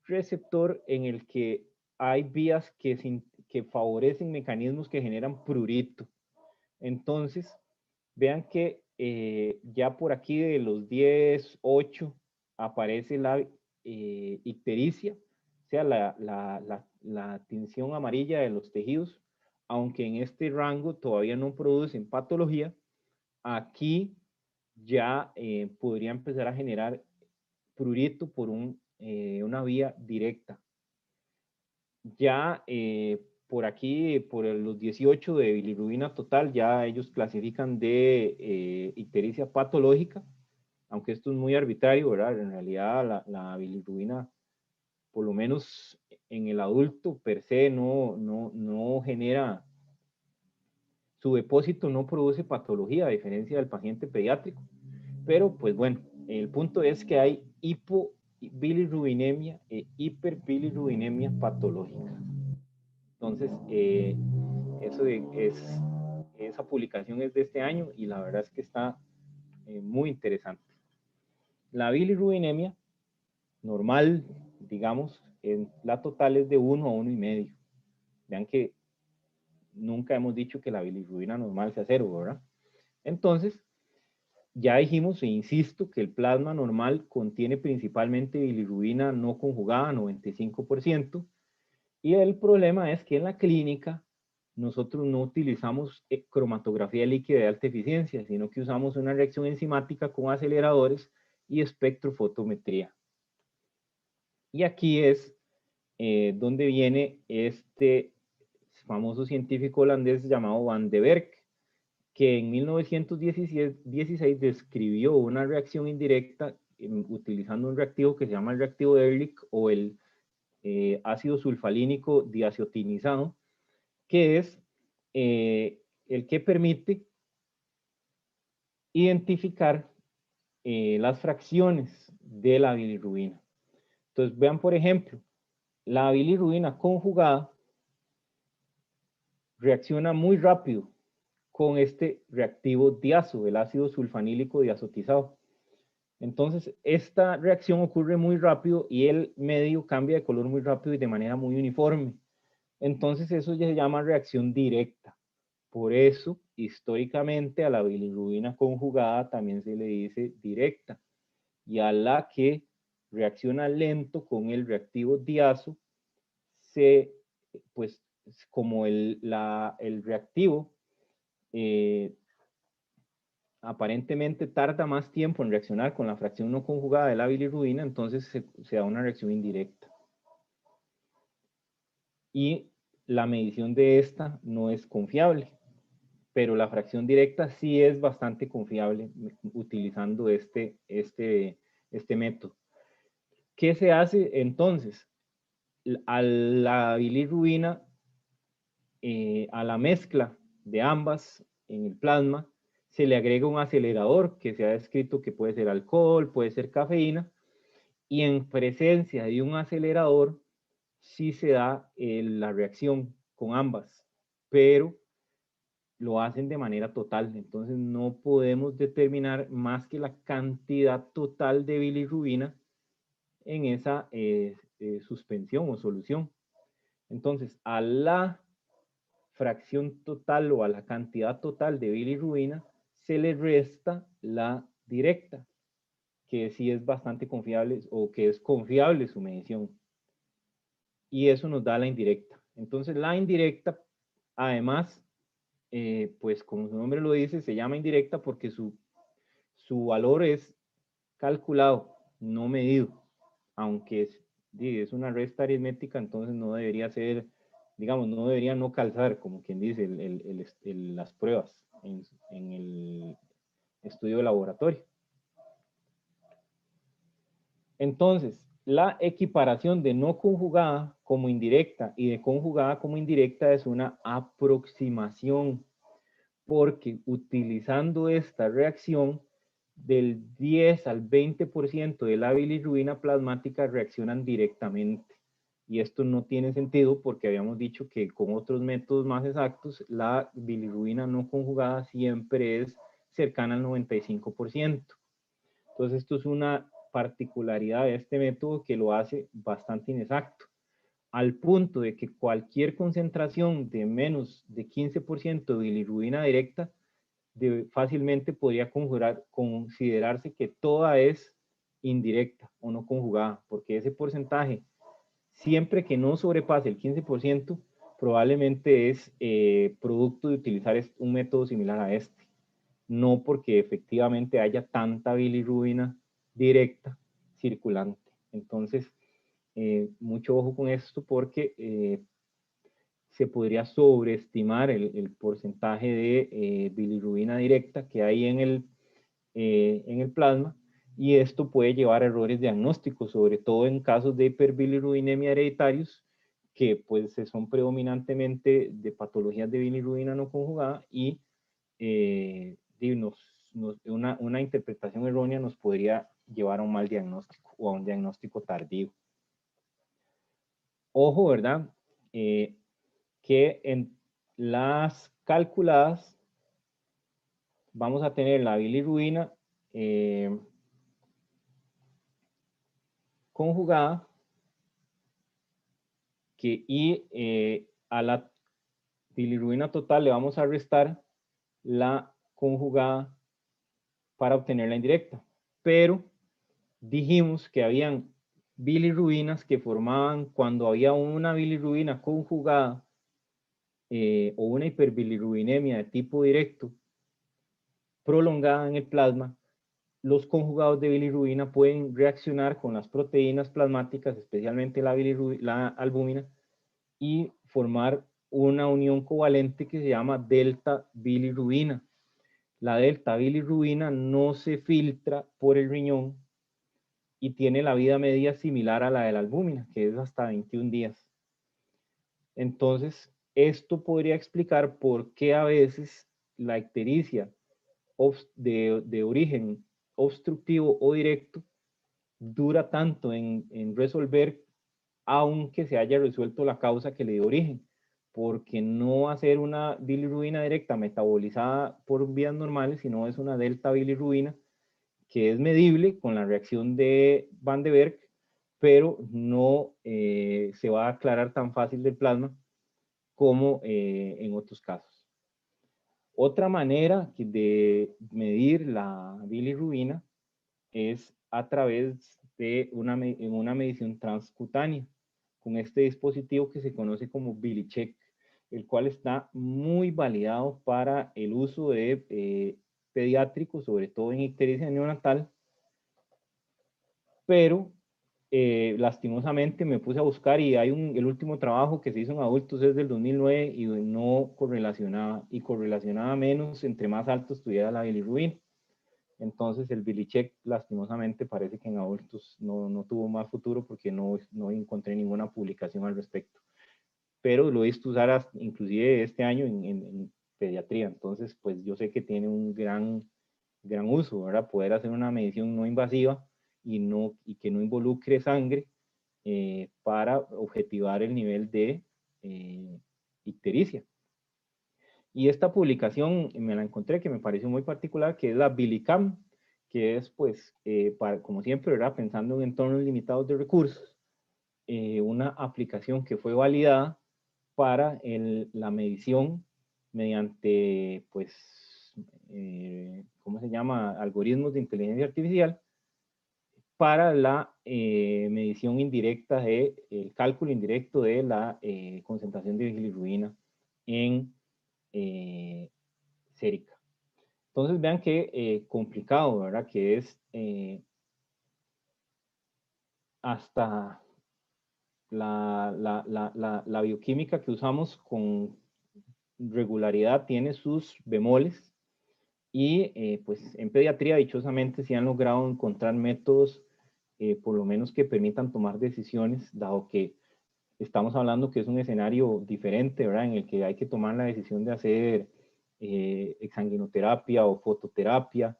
receptor en el que hay vías que favorecen mecanismos que generan prurito. Entonces, vean que ya por aquí de los 10, 8, aparece la ictericia, o sea, la tinción amarilla de los tejidos, aunque en este rango todavía no producen patología, aquí ya podría empezar a generar prurito por una vía directa. Ya por aquí, por los 18 de bilirrubina total, ya ellos clasifican de ictericia patológica, aunque esto es muy arbitrario, ¿verdad? En realidad la bilirrubina, por lo menos en el adulto per se, no genera, su depósito no produce patología, a diferencia del paciente pediátrico. Pero pues bueno, el punto es que hay hipobilirrubinemia e hiperbilirrubinemia patológica. Entonces, esa publicación es de este año y la verdad es que está muy interesante. La bilirrubinemia normal, digamos, la total es de 1 a 1,5. Vean que nunca hemos dicho que la bilirrubina normal sea 0, ¿verdad? Entonces, ya dijimos e insisto que el plasma normal contiene principalmente bilirrubina no conjugada, 95%, y el problema es que en la clínica nosotros no utilizamos cromatografía líquida de alta eficiencia, sino que usamos una reacción enzimática con aceleradores y espectrofotometría. Y aquí es donde viene este famoso científico holandés llamado Van de Berk, que en 1916 describió una reacción indirecta utilizando un reactivo que se llama el reactivo de Ehrlich o el ácido sulfalínico diazotinizado, que es el que permite identificar las fracciones de la bilirrubina. Entonces, vean, por ejemplo, la bilirrubina conjugada reacciona muy rápido con este reactivo diazo, el ácido sulfanílico diazotizado. Entonces, esta reacción ocurre muy rápido y el medio cambia de color muy rápido y de manera muy uniforme. Entonces, eso ya se llama reacción directa. Por eso, históricamente, a la bilirrubina conjugada también se le dice directa. Y a la que reacciona lento con el reactivo diazo, pues, como el reactivo aparentemente tarda más tiempo en reaccionar con la fracción no conjugada de la bilirrubina, entonces se da una reacción indirecta. Y la medición de esta no es confiable, pero la fracción directa sí es bastante confiable utilizando este método. ¿Qué se hace entonces? A la bilirrubina, a la mezcla de ambas en el plasma, se le agrega un acelerador que se ha descrito que puede ser alcohol, puede ser cafeína, y en presencia de un acelerador sí se da la reacción con ambas, pero lo hacen de manera total, entonces no podemos determinar más que la cantidad total de bilirrubina en esa suspensión o solución. Entonces, a la fracción total o a la cantidad total de bilirrubina se le resta la directa, que sí es bastante confiable o que es confiable su medición. Y eso nos da la indirecta. Entonces la indirecta, además, pues como su nombre lo dice, se llama indirecta porque su valor es calculado, no medido, aunque es una resta aritmética, entonces no debería ser, digamos, no debería no calzar, como quien dice, las pruebas en el estudio de laboratorio. Entonces, la equiparación de no conjugada como indirecta y de conjugada como indirecta es una aproximación, porque utilizando esta reacción, del 10 al 20% de la bilirrubina plasmática reaccionan directamente. Y esto no tiene sentido porque habíamos dicho que con otros métodos más exactos, la bilirrubina no conjugada siempre es cercana al 95%. Entonces, esto es una particularidad de este método que lo hace bastante inexacto, al punto de que cualquier concentración de menos de 15% de bilirrubina directa fácilmente podría considerarse que toda es indirecta o no conjugada, porque ese porcentaje, siempre que no sobrepase el 15%, probablemente es producto de utilizar un método similar a este, no porque efectivamente haya tanta bilirrubina directa circulante. Entonces, mucho ojo con esto porque se podría sobreestimar el porcentaje de bilirrubina directa que hay en el plasma, y esto puede llevar a errores diagnósticos, sobre todo en casos de hiperbilirrubinemia hereditarios, que pues son predominantemente de patologías de bilirrubina no conjugada y una interpretación errónea nos podría llevar a un mal diagnóstico o a un diagnóstico tardío. Ojo, ¿verdad? Que en las calculadas vamos a tener la bilirrubina conjugada y a la bilirrubina total le vamos a restar la conjugada para obtener la indirecta. Pero dijimos que habían bilirrubinas que formaban cuando había una bilirrubina conjugada o una hiperbilirrubinemia de tipo directo prolongada en el plasma, los conjugados de bilirrubina pueden reaccionar con las proteínas plasmáticas, especialmente la albúmina, y formar una unión covalente que se llama delta bilirrubina. La delta bilirrubina no se filtra por el riñón y tiene la vida media similar a la de la albúmina, que es hasta 21 días. Entonces, esto podría explicar por qué a veces la ictericia de origen obstructivo o directo dura tanto en resolver, aunque se haya resuelto la causa que le dio origen, porque no hacer una bilirrubina directa metabolizada por vías normales, sino es una delta bilirrubina que es medible con la reacción de Van de Berg, pero no se va a aclarar tan fácil del plasma como en otros casos. Otra manera de medir la bilirrubina es a través de una medición transcutánea con este dispositivo que se conoce como BiliCheck, el cual está muy validado para el uso de pediátricos, sobre todo en ictericia neonatal, pero lastimosamente me puse a buscar y hay el último trabajo que se hizo en adultos es del 2009 y no correlacionaba menos entre más alto estuviera la bilirrubina. Entonces el BiliCheck lastimosamente parece que en adultos no tuvo más futuro porque no encontré ninguna publicación al respecto. Pero lo he visto usar inclusive este año en pediatría. Entonces pues yo sé que tiene un gran uso, ¿verdad? Poder hacer una medición no invasiva y que no involucre sangre para objetivar el nivel de ictericia. Y esta publicación me la encontré que me pareció muy particular, que es la Bilicam, que es pues, como siempre, ¿verdad? Pensando en entornos limitados de recursos, una aplicación que fue validada para la medición mediante, pues, ¿cómo se llama? Algoritmos de inteligencia artificial para la medición indirecta el cálculo indirecto de la concentración de bilirrubina en sérica. Entonces vean qué complicado, ¿verdad? Que es hasta la bioquímica que usamos con regularidad tiene sus bemoles y pues en pediatría dichosamente se han logrado encontrar métodos por lo menos que permitan tomar decisiones, dado que estamos hablando que es un escenario diferente, ¿verdad? En el que hay que tomar la decisión de hacer exsanguinoterapia o fototerapia,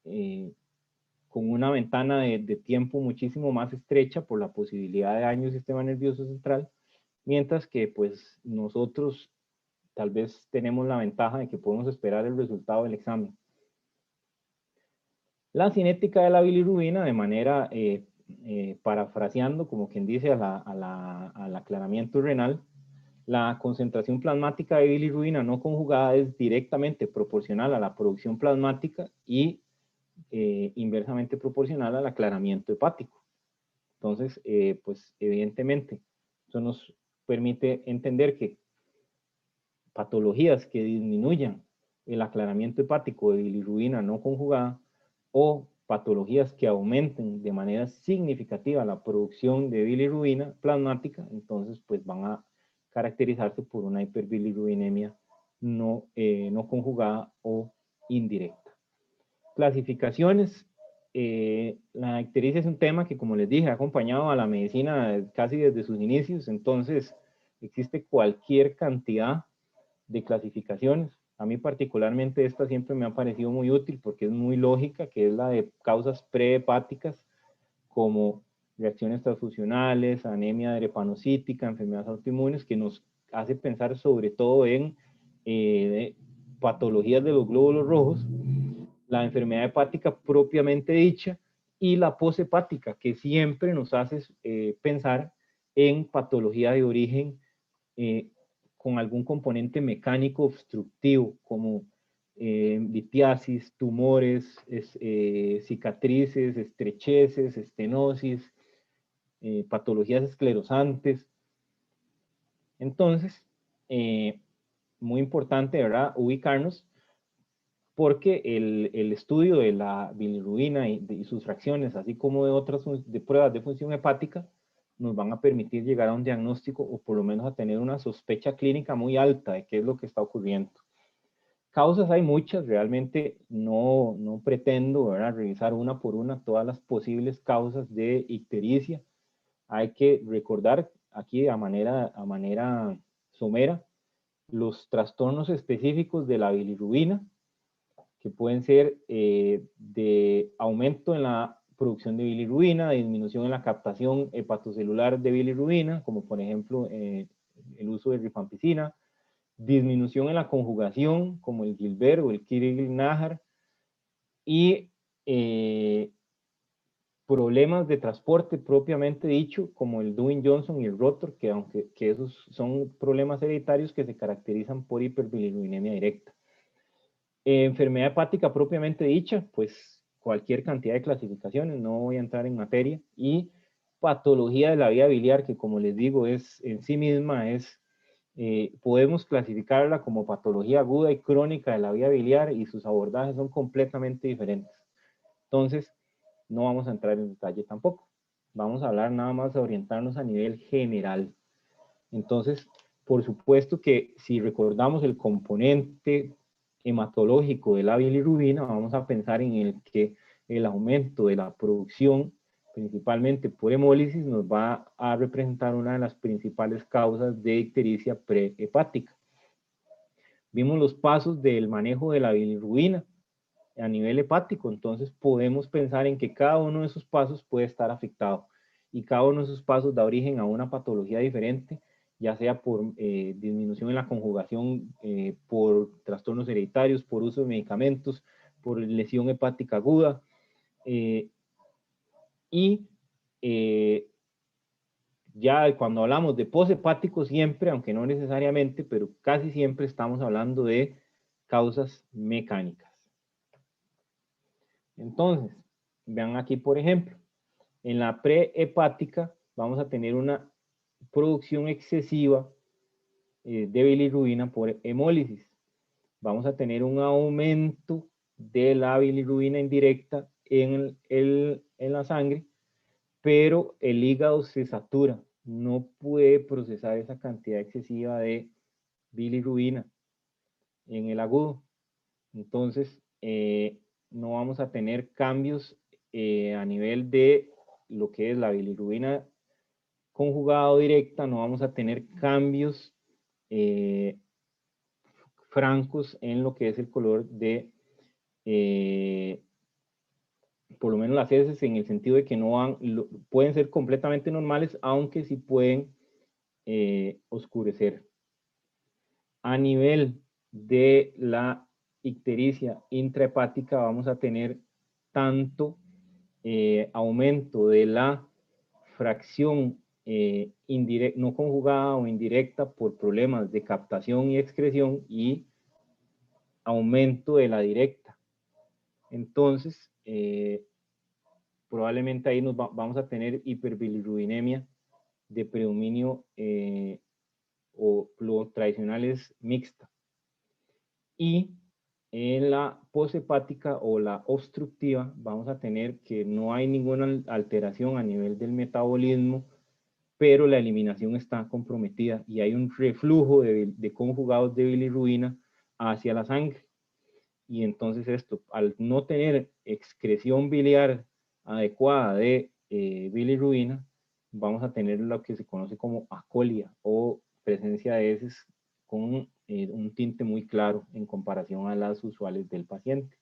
con una ventana de tiempo muchísimo más estrecha por la posibilidad de daño al sistema nervioso central, mientras que pues nosotros tal vez tenemos la ventaja de que podemos esperar el resultado del examen. La cinética de la bilirrubina, de manera parafraseando, como quien dice, al aclaramiento renal, la concentración plasmática de bilirrubina no conjugada es directamente proporcional a la producción plasmática y inversamente proporcional al aclaramiento hepático. Entonces, pues evidentemente, eso nos permite entender que patologías que disminuyan el aclaramiento hepático de bilirrubina no conjugada o patologías que aumenten de manera significativa la producción de bilirrubina plasmática, entonces pues van a caracterizarse por una hiperbilirrubinemia no conjugada o indirecta. Clasificaciones. La ictericia es un tema que, como les dije, ha acompañado a la medicina casi desde sus inicios, entonces existe cualquier cantidad de clasificaciones. A mí particularmente esta siempre me ha parecido muy útil porque es muy lógica, que es la de causas prehepáticas como reacciones transfusionales, anemia drepanocítica, enfermedades autoinmunes, que nos hace pensar sobre todo en patologías de los glóbulos rojos, la enfermedad hepática propiamente dicha y la poshepática, que siempre nos hace pensar en patología de origen con algún componente mecánico obstructivo, como litiasis, tumores, cicatrices, estrecheces, estenosis, patologías esclerosantes. Entonces, muy importante, ¿verdad?, ubicarnos, porque el estudio de la bilirrubina y sus fracciones, así como de otras de pruebas de función hepática, nos van a permitir llegar a un diagnóstico o por lo menos a tener una sospecha clínica muy alta de qué es lo que está ocurriendo. Causas hay muchas, realmente no pretendo, ¿verdad?, revisar una por una todas las posibles causas de ictericia. Hay que recordar aquí a manera somera los trastornos específicos de la bilirrubina, que pueden ser de aumento en la producción de bilirrubina, de disminución en la captación hepatocelular de bilirrubina, como por ejemplo el uso de rifampicina, disminución en la conjugación, como el Gilbert o el Kirigil-Nájar, y problemas de transporte propiamente dicho, como el Dewey-Johnson y el Rotor, que esos son problemas hereditarios que se caracterizan por hiperbilirrubinemia directa. Enfermedad hepática propiamente dicha, pues cualquier cantidad de clasificaciones, no voy a entrar en materia, y patología de la vía biliar, que como les digo, es en sí misma podemos clasificarla como patología aguda y crónica de la vía biliar y sus abordajes son completamente diferentes. Entonces, no vamos a entrar en detalle tampoco. Vamos a hablar nada más de orientarnos a nivel general. Entonces, por supuesto que si recordamos el componente hematológico de la bilirrubina, vamos a pensar en el que el aumento de la producción, principalmente por hemólisis, nos va a representar una de las principales causas de ictericia prehepática. Vimos los pasos del manejo de la bilirrubina a nivel hepático, entonces podemos pensar en que cada uno de esos pasos puede estar afectado y cada uno de esos pasos da origen a una patología diferente, ya sea por disminución en la conjugación, por trastornos hereditarios, por uso de medicamentos, por lesión hepática aguda, ya cuando hablamos de poshepático siempre, aunque no necesariamente, pero casi siempre estamos hablando de causas mecánicas. Entonces, vean aquí por ejemplo, En la prehepática vamos a tener una producción excesiva de bilirrubina por hemólisis. Vamos a tener un aumento de la bilirrubina indirecta en la sangre, pero el hígado se satura, no puede procesar esa cantidad excesiva de bilirrubina en el agudo. Entonces, no vamos a tener cambios a nivel de lo que es la bilirrubina conjugada o directa, no vamos a tener cambios francos en lo que es el color de, por lo menos las heces, en el sentido de que no van, pueden ser completamente normales, aunque sí pueden oscurecer. A nivel de la ictericia intrahepática vamos a tener tanto aumento de la fracción no conjugada o indirecta por problemas de captación y excreción y aumento de la directa. Entonces, probablemente ahí vamos a tener hiperbilirrubinemia de predominio o lo tradicional es mixta. Y en la poshepática o la obstructiva vamos a tener que no hay ninguna alteración a nivel del metabolismo, pero la eliminación está comprometida y hay un reflujo de conjugados de bilirrubina hacia la sangre. Y entonces esto, al no tener excreción biliar adecuada de bilirrubina, vamos a tener lo que se conoce como acolia o presencia de heces con un tinte muy claro en comparación a las usuales del paciente.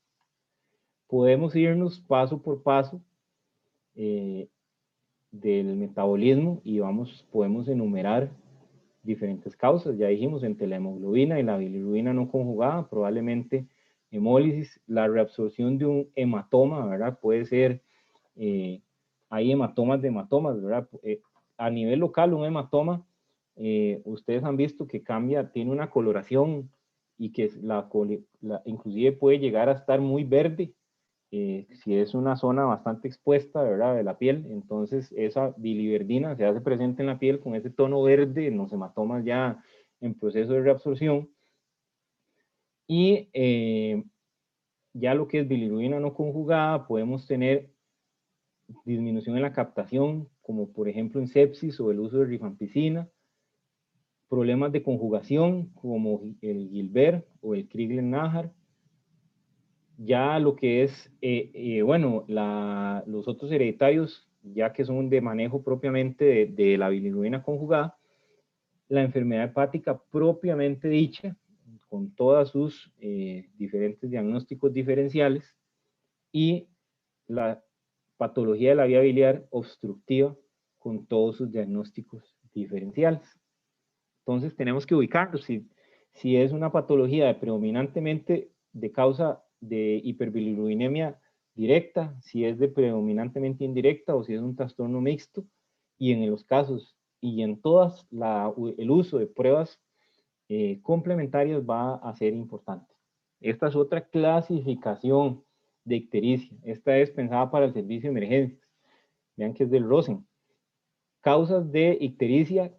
Podemos irnos paso por paso del metabolismo y podemos enumerar diferentes causas. Ya dijimos, entre la hemoglobina y la bilirrubina no conjugada, probablemente hemólisis, la reabsorción de un hematoma, ¿verdad? Puede ser, hay hematomas de hematomas, ¿verdad? A nivel local, un hematoma, ustedes han visto que cambia, tiene una coloración y que inclusive puede llegar a estar muy verde, si es una zona bastante expuesta, ¿verdad? De la piel, entonces esa biliverdina se hace presente en la piel con ese tono verde en los hematomas ya en proceso de reabsorción. Y ya lo que es bilirrubina no conjugada, podemos tener disminución en la captación, como por ejemplo en sepsis o el uso de rifampicina, problemas de conjugación como el Gilbert o el Crigler-Najjar. Ya lo que es, bueno, los otros hereditarios, ya que son de manejo propiamente de la bilirrubina conjugada, la enfermedad hepática propiamente dicha, con todos sus diferentes diagnósticos diferenciales, y la patología de la vía biliar obstructiva, con todos sus diagnósticos diferenciales. Entonces tenemos que ubicarlos. Si es una patología predominantemente de causa de hiperbilirrubinemia directa, si es de predominantemente indirecta o si es un trastorno mixto, y en los casos y en todas el uso de pruebas complementarias va a ser importante. Esta es otra clasificación de ictericia. Esta es pensada para el servicio de emergencias. Vean que es del Rosen. Causas de ictericia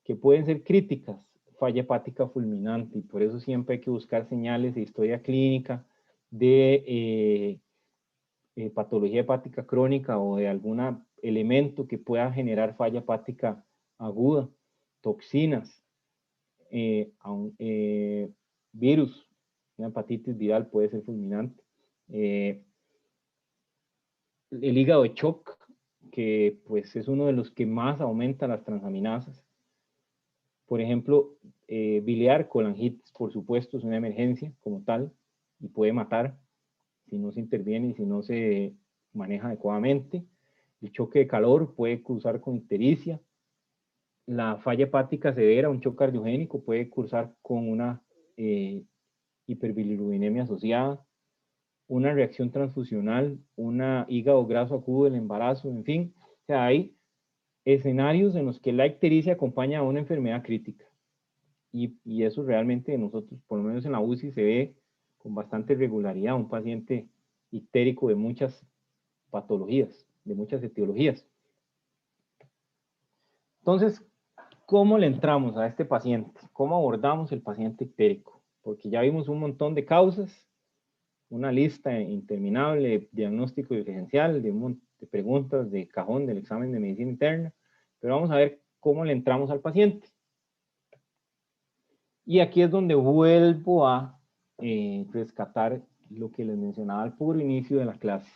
que pueden ser críticas, falla hepática fulminante, y por eso siempre hay que buscar señales de historia clínica de patología hepática crónica o de algún elemento que pueda generar falla hepática aguda, toxinas, virus, una hepatitis viral puede ser fulminante, el hígado de shock, que pues es uno de los que más aumenta las transaminasas. Por ejemplo, biliar, colangitis, por supuesto, es una emergencia como tal y puede matar si no se interviene y si no se maneja adecuadamente. El choque de calor puede cursar con ictericia. La falla hepática severa, un choque cardiogénico, puede cursar con una hiperbilirrubinemia asociada, una reacción transfusional, una hígado graso agudo del embarazo, en fin. O sea, hay escenarios en los que la ictericia acompaña a una enfermedad crítica. Y eso realmente nosotros, por lo menos en la UCI, se ve con bastante regularidad, un paciente ictérico de muchas patologías, muchas etiologías. Entonces, ¿cómo le entramos a este paciente? ¿Cómo abordamos el paciente ictérico? Porque ya vimos un montón de causas, una lista interminable, diagnóstico diferencial, de preguntas de cajón del examen de medicina interna, pero vamos a ver cómo le entramos al paciente. Y aquí es donde vuelvo a rescatar lo que les mencionaba al puro inicio de la clase.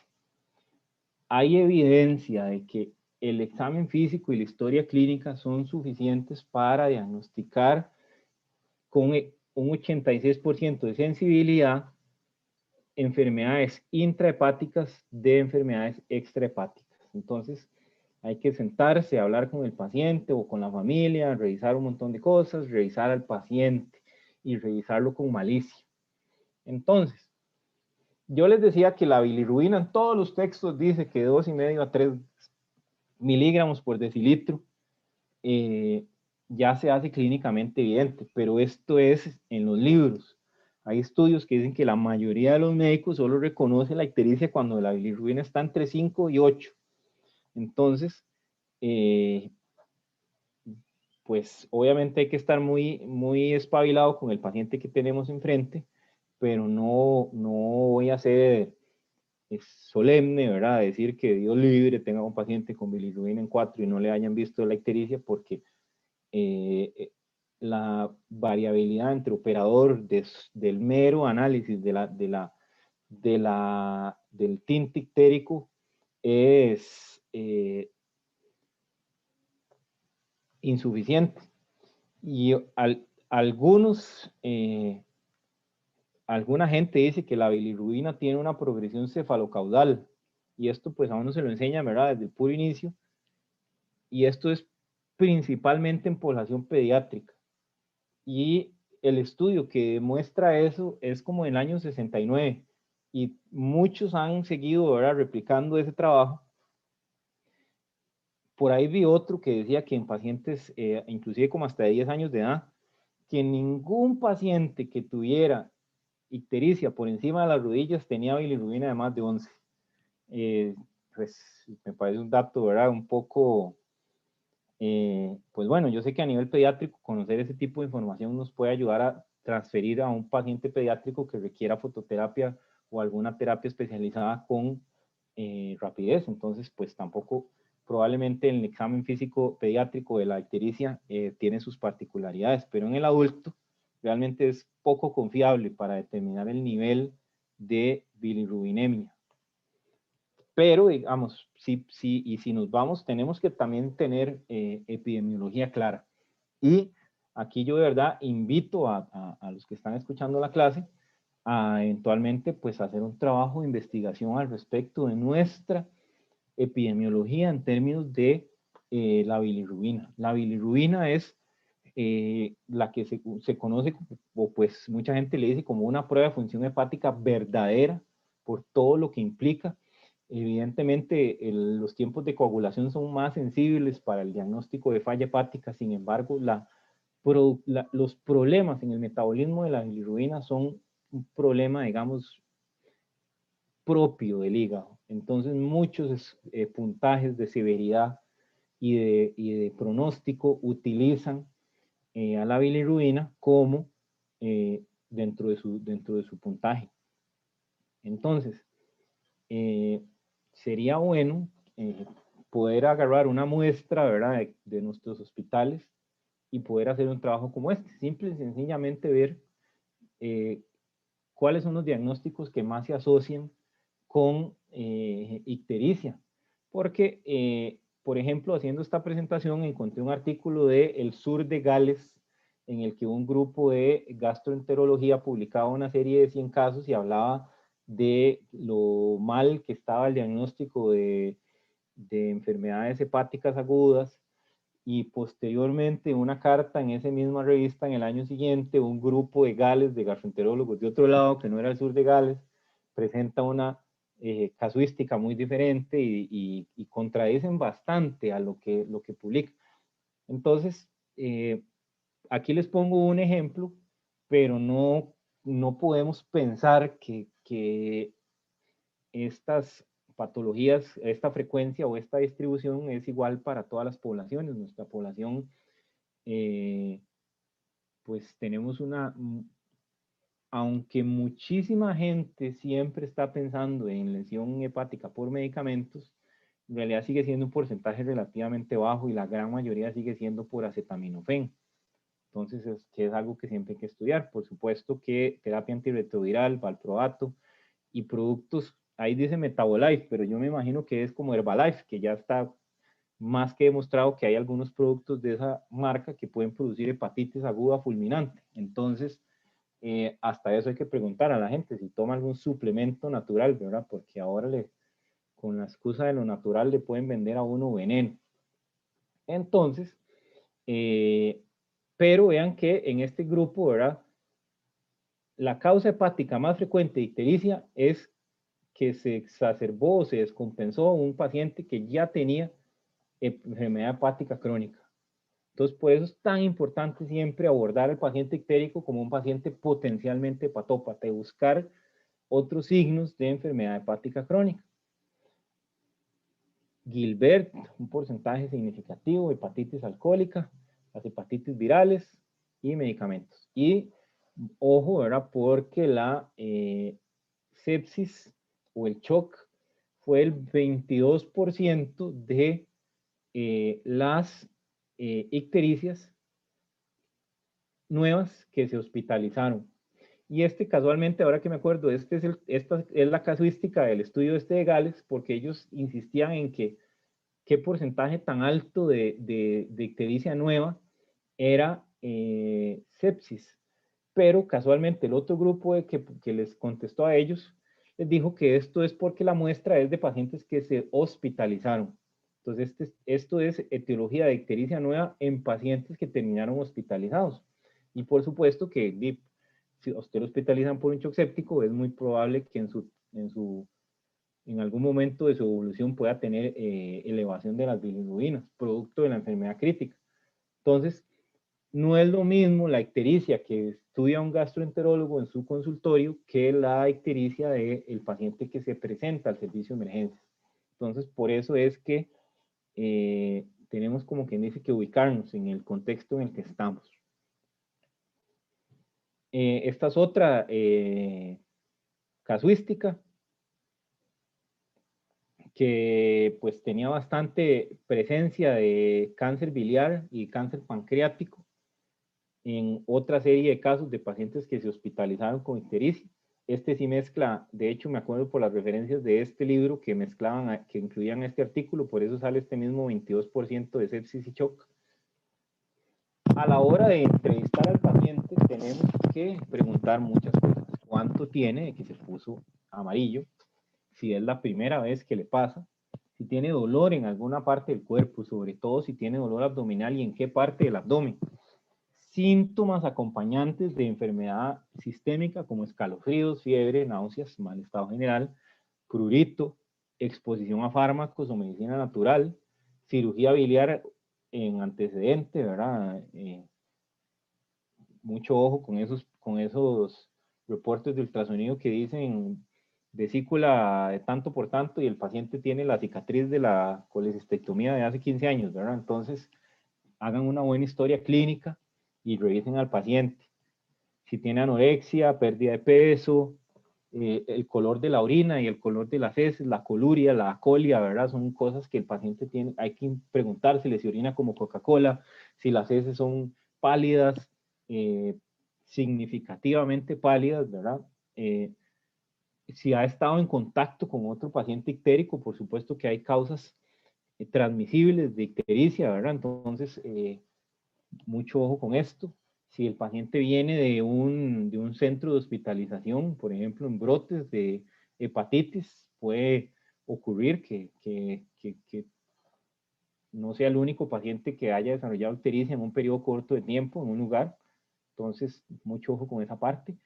Hay evidencia de que el examen físico y la historia clínica son suficientes para diagnosticar con un 86% de sensibilidad enfermedades intrahepáticas de enfermedades extrahepáticas. Entonces, hay que sentarse, hablar con el paciente o con la familia, revisar un montón de cosas, revisar al paciente y revisarlo con malicia. Entonces, yo les decía que la bilirrubina en todos los textos dice que 2,5 a 3 miligramos por decilitro ya se hace clínicamente evidente, pero esto es en los libros. Hay estudios que dicen que la mayoría de los médicos solo reconoce la ictericia cuando la bilirrubina está entre 5 y 8. Entonces, pues obviamente hay que estar muy espabilado con el paciente que tenemos enfrente, pero no voy a ser solemne, ¿verdad? Decir que Dios libre tenga un paciente con bilirrubina en 4 y no le hayan visto la ictericia, porque la variabilidad entre operador del mero análisis del tinte ictérico es insuficiente. Y alguna gente dice que la bilirrubina tiene una progresión cefalocaudal, y esto pues a uno se lo enseña, ¿verdad? Desde el puro inicio, y esto es principalmente en población pediátrica. Y el estudio que demuestra eso es como en el año 69, y muchos han seguido, ¿verdad?, replicando ese trabajo. Por ahí vi otro que decía que en pacientes, inclusive como hasta 10 años de edad, que ningún paciente que tuviera ictericia por encima de las rodillas tenía bilirrubina de más de 11. Pues me parece un dato, ¿verdad?, un poco... pues bueno, yo sé que a nivel pediátrico conocer ese tipo de información nos puede ayudar a transferir a un paciente pediátrico que requiera fototerapia o alguna terapia especializada con rapidez. Entonces, pues tampoco, probablemente el examen físico pediátrico de la ictericia tiene sus particularidades, pero en el adulto realmente es poco confiable para determinar el nivel de bilirrubinemia. Pero, digamos, si nos vamos, tenemos que también tener epidemiología clara. Y aquí yo de verdad invito a los que están escuchando la clase a eventualmente pues hacer un trabajo de investigación al respecto de nuestra epidemiología en términos de la bilirrubina. La bilirrubina es la que se conoce, o pues mucha gente le dice como una prueba de función hepática verdadera por todo lo que implica. Evidentemente, los tiempos de coagulación son más sensibles para el diagnóstico de falla hepática. Sin embargo, los problemas en el metabolismo de la bilirrubina son un problema, digamos, propio del hígado. Entonces, muchos puntajes de severidad y de pronóstico utilizan a la bilirrubina como dentro de su puntaje. Entonces, sería bueno poder agarrar una muestra, ¿verdad?, de nuestros hospitales y poder hacer un trabajo como este. Simple y sencillamente ver cuáles son los diagnósticos que más se asocian con ictericia. Porque, por ejemplo, haciendo esta presentación encontré un artículo de El Sur de Gales en el que un grupo de gastroenterología publicaba una serie de 100 casos y hablaba de lo mal que estaba el diagnóstico de enfermedades hepáticas agudas, y posteriormente una carta en esa misma revista en el año siguiente, un grupo de Gales, de gastroenterólogos de otro lado, que no era el sur de Gales, presenta una casuística muy diferente y contradicen bastante a lo que publica. Entonces, aquí les pongo un ejemplo, pero no podemos pensar que estas patologías, esta frecuencia o esta distribución es igual para todas las poblaciones. Nuestra población, pues tenemos aunque muchísima gente siempre está pensando en lesión hepática por medicamentos, en realidad sigue siendo un porcentaje relativamente bajo y la gran mayoría sigue siendo por acetaminofén. Entonces, que es algo que siempre hay que estudiar. Por supuesto que terapia antirretroviral, valproato y productos, ahí dice Metabolife, pero yo me imagino que es como Herbalife, que ya está más que demostrado que hay algunos productos de esa marca que pueden producir hepatitis aguda fulminante. Entonces, hasta eso hay que preguntar a la gente si toma algún suplemento natural, ¿verdad? Porque ahora con la excusa de lo natural le pueden vender a uno veneno. Entonces, pero vean que en este grupo, ¿verdad? La causa hepática más frecuente de ictericia es que se exacerbó o se descompensó un paciente que ya tenía enfermedad hepática crónica. Entonces, por eso es tan importante siempre abordar al paciente ictérico como un paciente potencialmente hepatópata y buscar otros signos de enfermedad hepática crónica. Gilbert, un porcentaje significativo, hepatitis alcohólica, las hepatitis virales y medicamentos. Y ojo, ¿verdad? Porque la sepsis o el shock fue el 22% de las ictericias nuevas que se hospitalizaron. Y casualmente, ahora que me acuerdo, esta es la casuística del estudio de Gales, porque ellos insistían en que qué porcentaje tan alto de ictericia nueva era sepsis. Pero casualmente el otro grupo que les contestó a ellos les dijo que esto es porque la muestra es de pacientes que se hospitalizaron. Entonces, esto es etiología de ictericia nueva en pacientes que terminaron hospitalizados. Y por supuesto que si usted lo hospitalizan por un shock séptico, es muy probable que en algún momento de su evolución pueda tener elevación de las bilirrubinas, producto de la enfermedad crítica. Entonces, no es lo mismo la ictericia que estudia un gastroenterólogo en su consultorio que la ictericia del paciente que se presenta al servicio de emergencias. Entonces, por eso es que tenemos como quien dice que ubicarnos en el contexto en el que estamos. Esta es otra casuística que pues tenía bastante presencia de cáncer biliar y cáncer pancreático en otra serie de casos de pacientes que se hospitalizaron con ictericia. Sí mezcla, de hecho me acuerdo por las referencias de este libro que mezclaban, que incluían este artículo, por eso sale este mismo 22% de sepsis y shock. A la hora de entrevistar al paciente tenemos que preguntar muchas cosas. ¿Cuánto tiene de que se puso amarillo? Si es la primera vez que le pasa, si tiene dolor en alguna parte del cuerpo, sobre todo si tiene dolor abdominal y en qué parte del abdomen. Síntomas acompañantes de enfermedad sistémica como escalofríos, fiebre, náuseas, mal estado general, prurito, exposición a fármacos o medicina natural, cirugía biliar en antecedente, ¿verdad? Mucho ojo con esos reportes de ultrasonido que dicen vesícula de tanto por tanto y el paciente tiene la cicatriz de la colecistectomía de hace 15 años, ¿verdad? Entonces, hagan una buena historia clínica y revisen al paciente. Si tiene anorexia, pérdida de peso, el color de la orina y el color de las heces, la coluria, la acolia, ¿verdad? Son cosas que el paciente tiene, hay que preguntar si les orina como Coca-Cola, si las heces son pálidas, significativamente pálidas, ¿verdad? Si ha estado en contacto con otro paciente ictérico, por supuesto que hay causas transmisibles de ictericia, ¿verdad? Entonces, mucho ojo con esto. Si el paciente viene de un centro de hospitalización, por ejemplo, en brotes de hepatitis, puede ocurrir que no sea el único paciente que haya desarrollado ictericia en un periodo corto de tiempo en un lugar. Entonces, mucho ojo con esa parte.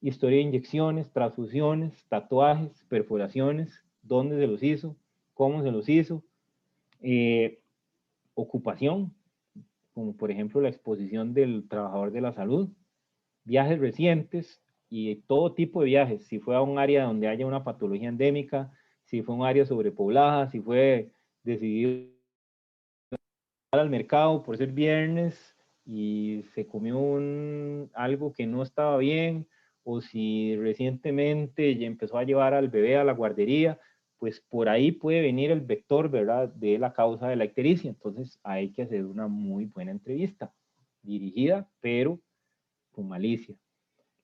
Historia de inyecciones, transfusiones, tatuajes, perforaciones, dónde se los hizo, cómo se los hizo, ocupación, como por ejemplo la exposición del trabajador de la salud, viajes recientes y todo tipo de viajes, si fue a un área donde haya una patología endémica, si fue un área sobrepoblada, si fue decidido al mercado por ser viernes y se comió algo que no estaba bien, o si recientemente ya empezó a llevar al bebé a la guardería, pues por ahí puede venir el vector, ¿verdad?, de la causa de la ictericia. Entonces hay que hacer una muy buena entrevista, dirigida, pero con malicia.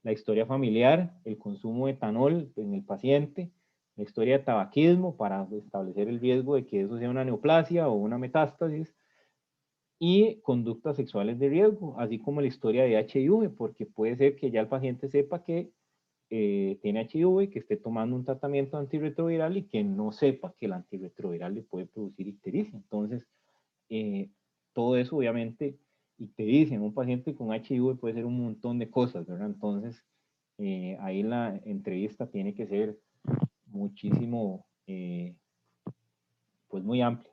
La historia familiar, el consumo de etanol en el paciente, la historia de tabaquismo para establecer el riesgo de que eso sea una neoplasia o una metástasis, y conductas sexuales de riesgo, así como la historia de HIV, porque puede ser que ya el paciente sepa que tiene HIV, que esté tomando un tratamiento antirretroviral y que no sepa que el antirretroviral le puede producir ictericia. Entonces, todo eso obviamente ictericia en un paciente con HIV puede ser un montón de cosas, ¿verdad? Entonces, ahí la entrevista tiene que ser muchísimo, pues muy amplia.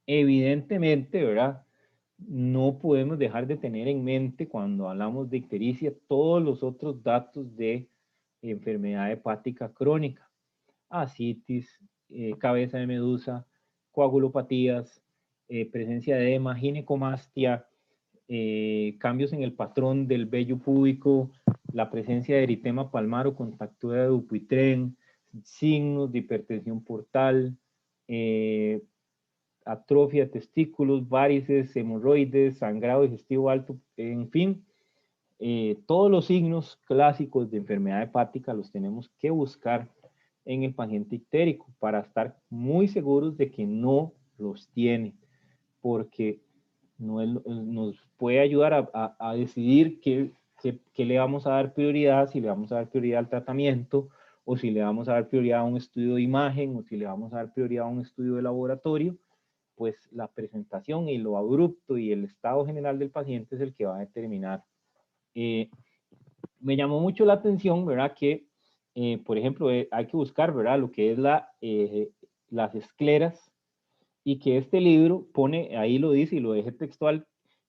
Evidentemente, ¿verdad? No podemos dejar de tener en mente cuando hablamos de ictericia todos los otros datos de enfermedad hepática crónica, ascitis, cabeza de medusa, coagulopatías, presencia de edema, ginecomastia, cambios en el patrón del vello púbico, la presencia de eritema palmar o contractura de Dupuytren, signos de hipertensión portal, atrofia de testículos, varices, hemorroides, sangrado digestivo alto, en fin, todos los signos clásicos de enfermedad hepática los tenemos que buscar en el paciente ictérico para estar muy seguros de que no los tiene, porque nos puede ayudar a decidir qué le vamos a dar prioridad, si le vamos a dar prioridad al tratamiento, o si le vamos a dar prioridad a un estudio de imagen, o si le vamos a dar prioridad a un estudio de laboratorio. Pues la presentación y lo abrupto y el estado general del paciente es el que va a determinar. Me llamó mucho la atención, ¿verdad? Que, por ejemplo, hay que buscar, ¿verdad? Lo que es las escleras, y que este libro pone, ahí lo dice y lo deje textual,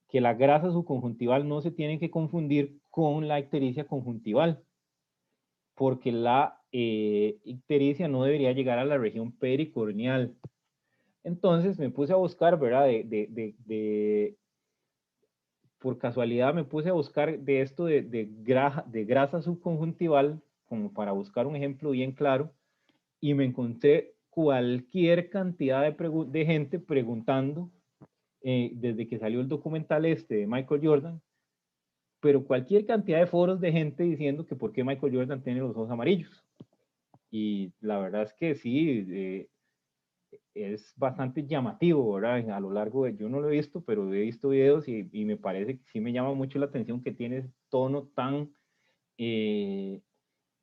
que la grasa subconjuntival no se tiene que confundir con la ictericia conjuntival, porque la ictericia no debería llegar a la región pericorneal. Entonces me puse a buscar, ¿verdad? Por casualidad me puse a buscar de esto de grasa subconjuntival, como para buscar un ejemplo bien claro, y me encontré cualquier cantidad de gente preguntando, desde que salió el documental este de Michael Jordan, pero cualquier cantidad de foros de gente diciendo que por qué Michael Jordan tiene los ojos amarillos. Y la verdad es que sí, es bastante llamativo, ¿verdad? A lo largo de, yo no lo he visto, pero he visto videos y me parece que sí me llama mucho la atención que tiene ese tono tan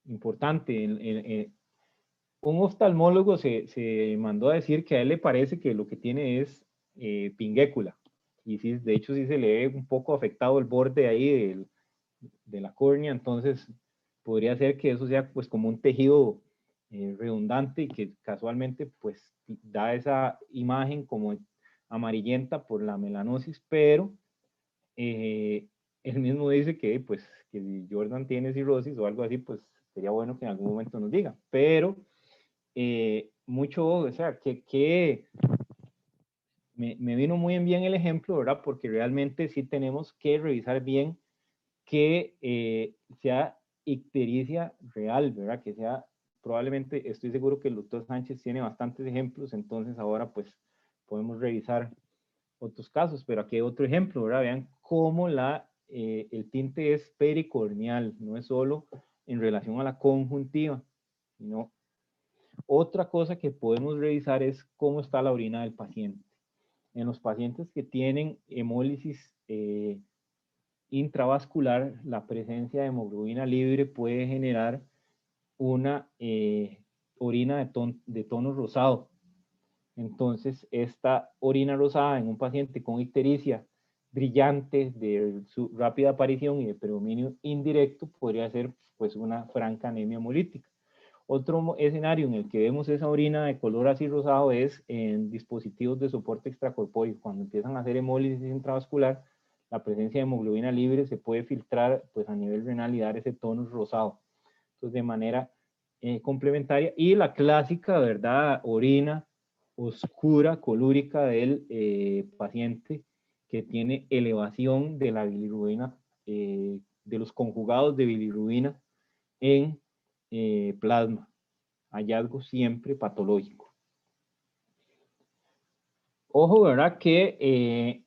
importante. Un oftalmólogo se mandó a decir que a él le parece que lo que tiene es pinguécula. Y sí, de hecho sí se le ve un poco afectado el borde ahí de la córnea, entonces podría ser que eso sea pues como un tejido redundante y que casualmente pues da esa imagen como amarillenta por la melanosis, pero él mismo dice que pues que si Jordan tiene cirrosis o algo así, pues sería bueno que en algún momento nos diga, pero mucho, o sea, que me vino muy bien el ejemplo, ¿verdad? Porque realmente sí tenemos que revisar bien que sea ictericia real, ¿verdad? Que sea, probablemente, estoy seguro que el doctor Sánchez tiene bastantes ejemplos, entonces ahora pues podemos revisar otros casos, pero aquí hay otro ejemplo, ¿verdad? Vean cómo el tinte es pericorneal, no es solo en relación a la conjuntiva, sino otra cosa que podemos revisar es cómo está la orina del paciente. En los pacientes que tienen hemólisis intravascular, la presencia de hemoglobina libre puede generar una orina de tono rosado. Entonces, esta orina rosada en un paciente con ictericia brillante, de rápida aparición y de predominio indirecto, podría ser pues una franca anemia hemolítica. Otro escenario en el que vemos esa orina de color así rosado es en dispositivos de soporte extracorpóreo. Cuando empiezan a hacer hemólisis intravascular, la presencia de hemoglobina libre se puede filtrar pues, a nivel renal y dar ese tono rosado. Entonces, de manera complementaria, y la clásica, ¿verdad?, orina oscura, colúrica del paciente que tiene elevación de la bilirrubina, de los conjugados de bilirrubina en plasma, hallazgo siempre patológico. Ojo, ¿verdad?, que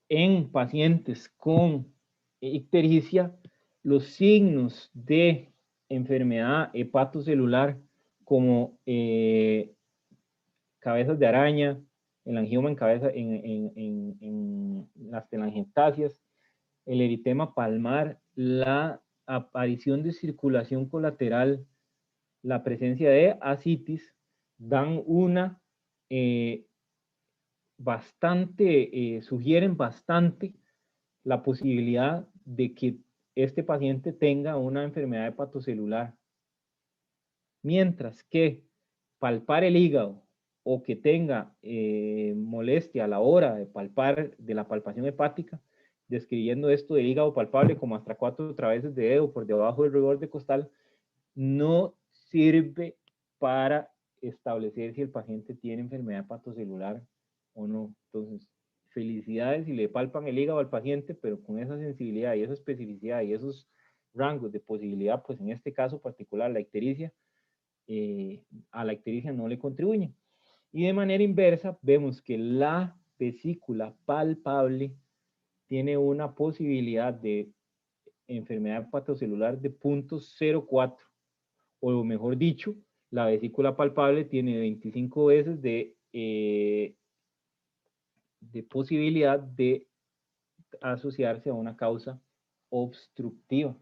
en pacientes con ictericia, los signos de enfermedad hepatocelular como cabezas de araña, el angioma en cabeza, en las telangiectasias, el eritema palmar, la aparición de circulación colateral, la presencia de ascitis, dan una sugieren bastante la posibilidad de que este paciente tenga una enfermedad hepatocelular. Mientras que palpar el hígado o que tenga molestia a la hora de la palpación hepática, describiendo esto del hígado palpable como hasta 4 traveses de dedo por debajo del reborde costal, no sirve para establecer si el paciente tiene enfermedad hepatocelular o no. Entonces, felicidades si le palpan el hígado al paciente, pero con esa sensibilidad y esa especificidad y esos rangos de posibilidad, pues en este caso particular, la ictericia, a la ictericia no le contribuye. Y de manera inversa, vemos que la vesícula palpable tiene una posibilidad de enfermedad hepatocelular de 0.04, o mejor dicho, la vesícula palpable tiene 25 veces de posibilidad de asociarse a una causa obstructiva.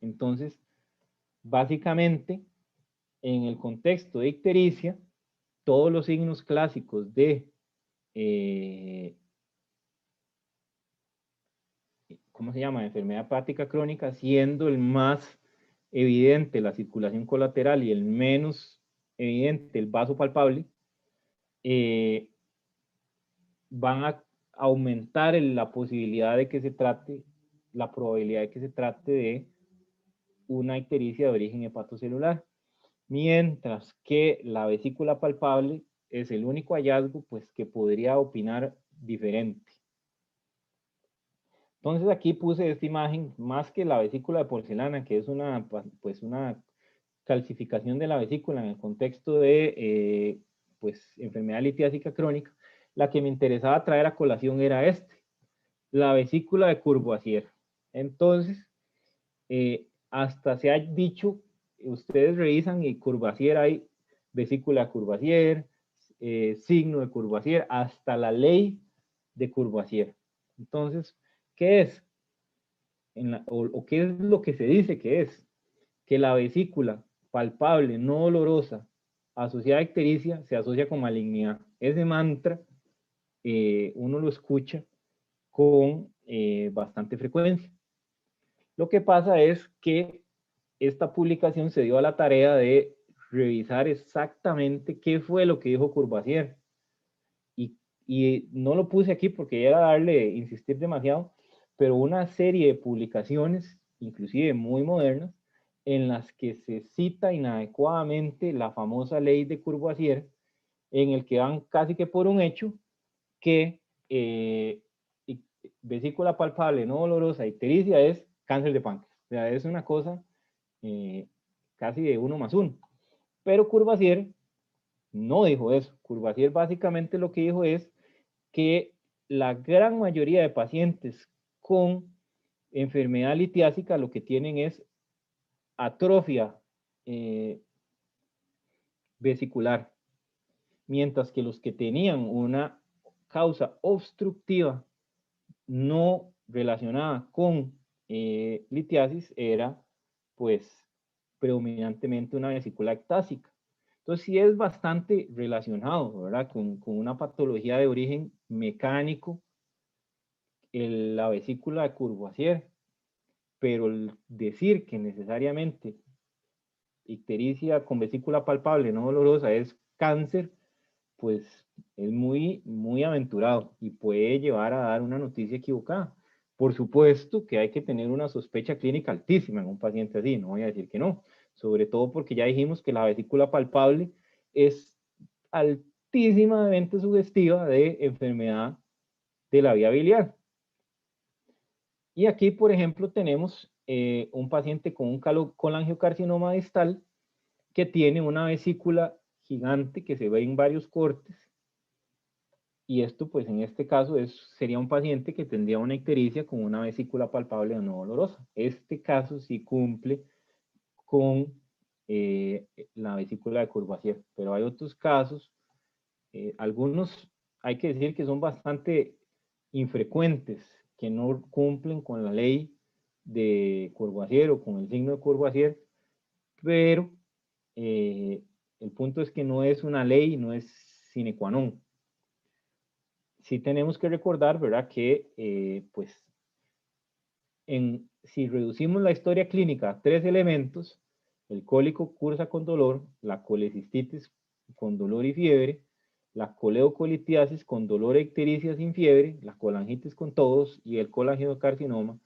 Entonces, básicamente, en el contexto de ictericia, todos los signos clásicos de ¿cómo se llama?, enfermedad hepática crónica, siendo el más evidente la circulación colateral y el menos evidente el vaso palpable, van a aumentar la posibilidad de que se trate, la probabilidad de que se trate de una ictericia de origen hepatocelular. Mientras que la vesícula palpable es el único hallazgo, pues, que podría opinar diferente. Entonces aquí puse esta imagen, más que la vesícula de porcelana, que es una calcificación de la vesícula en el contexto de pues, enfermedad litiásica crónica. La que me interesaba traer a colación era la vesícula de Courvoisier. Entonces, hasta se ha dicho, ustedes revisan y Courvoisier hay vesícula de Courvoisier, signo de Courvoisier, hasta la ley de Courvoisier. Entonces, ¿qué es? ¿O qué es lo que se dice que es? Que la vesícula palpable, no dolorosa, asociada a ictericia, se asocia con malignidad. Ese mantra uno lo escucha con bastante frecuencia. Lo que pasa es que esta publicación se dio a la tarea de revisar exactamente qué fue lo que dijo Courvoisier. Y no lo puse aquí porque era insistir demasiado, pero una serie de publicaciones, inclusive muy modernas, en las que se cita inadecuadamente la famosa ley de Courvoisier, en el que dan casi que por un hecho que vesícula palpable no dolorosa, ictericia, es cáncer de páncreas. O sea, es una cosa casi de 1 más 1. Pero Courvoisier no dijo eso. Courvoisier básicamente lo que dijo es que la gran mayoría de pacientes con enfermedad litiásica lo que tienen es atrofia vesicular, mientras que los que tenían una causa obstructiva no relacionada con litiasis era pues predominantemente una vesícula ectásica. Entonces sí es bastante relacionado, ¿verdad?, con una patología de origen mecánico, la vesícula de Courvoisier, pero el decir que necesariamente ictericia con vesícula palpable no dolorosa es cáncer, pues es muy, muy aventurado y puede llevar a dar una noticia equivocada. Por supuesto que hay que tener una sospecha clínica altísima en un paciente así, no voy a decir que no, sobre todo porque ya dijimos que la vesícula palpable es altísimamente sugestiva de enfermedad de la vía biliar. Y aquí, por ejemplo, tenemos un paciente con un colangiocarcinoma distal que tiene una vesícula gigante que se ve en varios cortes. Y esto, pues en este caso, sería un paciente que tendría una ictericia con una vesícula palpable no dolorosa. Este caso sí cumple con la vesícula de Courvoisier, pero hay otros casos, algunos hay que decir que son bastante infrecuentes, que no cumplen con la ley de Courvoisier o con el signo de Courvoisier, pero el punto es que no es una ley, no es sine qua non. Sí tenemos que recordar, ¿verdad?, que pues si reducimos la historia clínica a 3 elementos, el cólico cursa con dolor, la colecistitis con dolor y fiebre, la coleocolitiasis con dolor e ictericia sin fiebre, la colangitis con todos y el colangiocarcinoma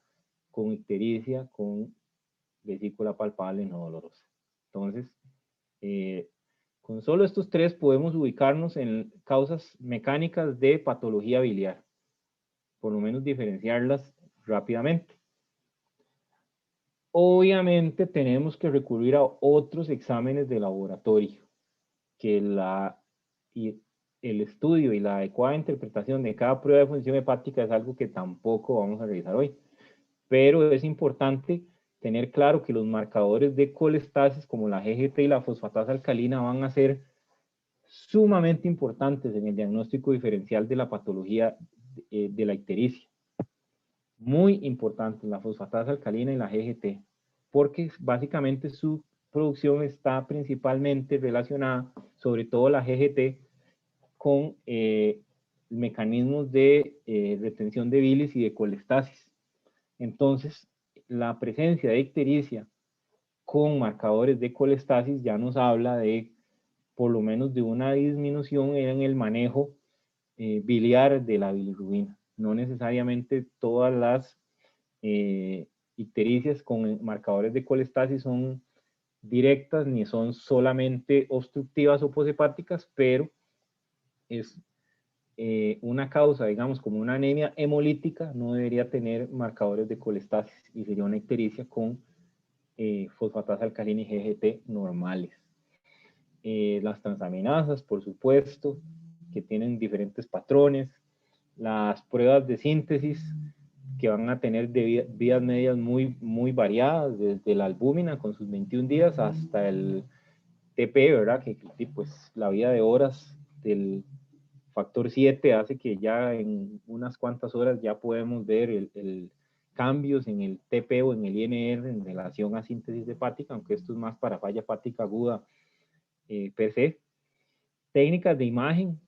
con ictericia con vesícula palpable no dolorosa. Entonces, con solo estos 3 podemos ubicarnos en causas mecánicas de patología biliar, por lo menos diferenciarlas rápidamente. Obviamente tenemos que recurrir a otros exámenes de laboratorio, que el estudio y la adecuada interpretación de cada prueba de función hepática es algo que tampoco vamos a revisar hoy. Pero es importante tener claro que los marcadores de colestasis como la GGT y la fosfatasa alcalina van a ser sumamente importantes en el diagnóstico diferencial de la patología de la ictericia. Muy importante la fosfatasa alcalina y la GGT, porque básicamente su producción está principalmente relacionada, sobre todo la GGT, con mecanismos de retención de bilis y de colestasis. Entonces, la presencia de ictericia con marcadores de colestasis ya nos habla de, por lo menos, de una disminución en el manejo biliar de la bilirrubina. No necesariamente todas las ictericias con marcadores de colestasis son directas ni son solamente obstructivas o poshepáticas, pero es una causa, digamos, como una anemia hemolítica, no debería tener marcadores de colestasis y sería una ictericia con fosfatasa alcalina y GGT normales. Las transaminasas, por supuesto, que tienen diferentes patrones, las pruebas de síntesis que van a tener vías medias muy variadas, desde la albúmina con sus 21 días hasta el TP, ¿verdad? Que pues la vida de horas del factor 7 hace que ya en unas cuantas horas ya podemos ver el cambios en el TP o en el INR en relación a síntesis hepática, aunque esto es más para falla hepática aguda per se. Técnicas de imagen,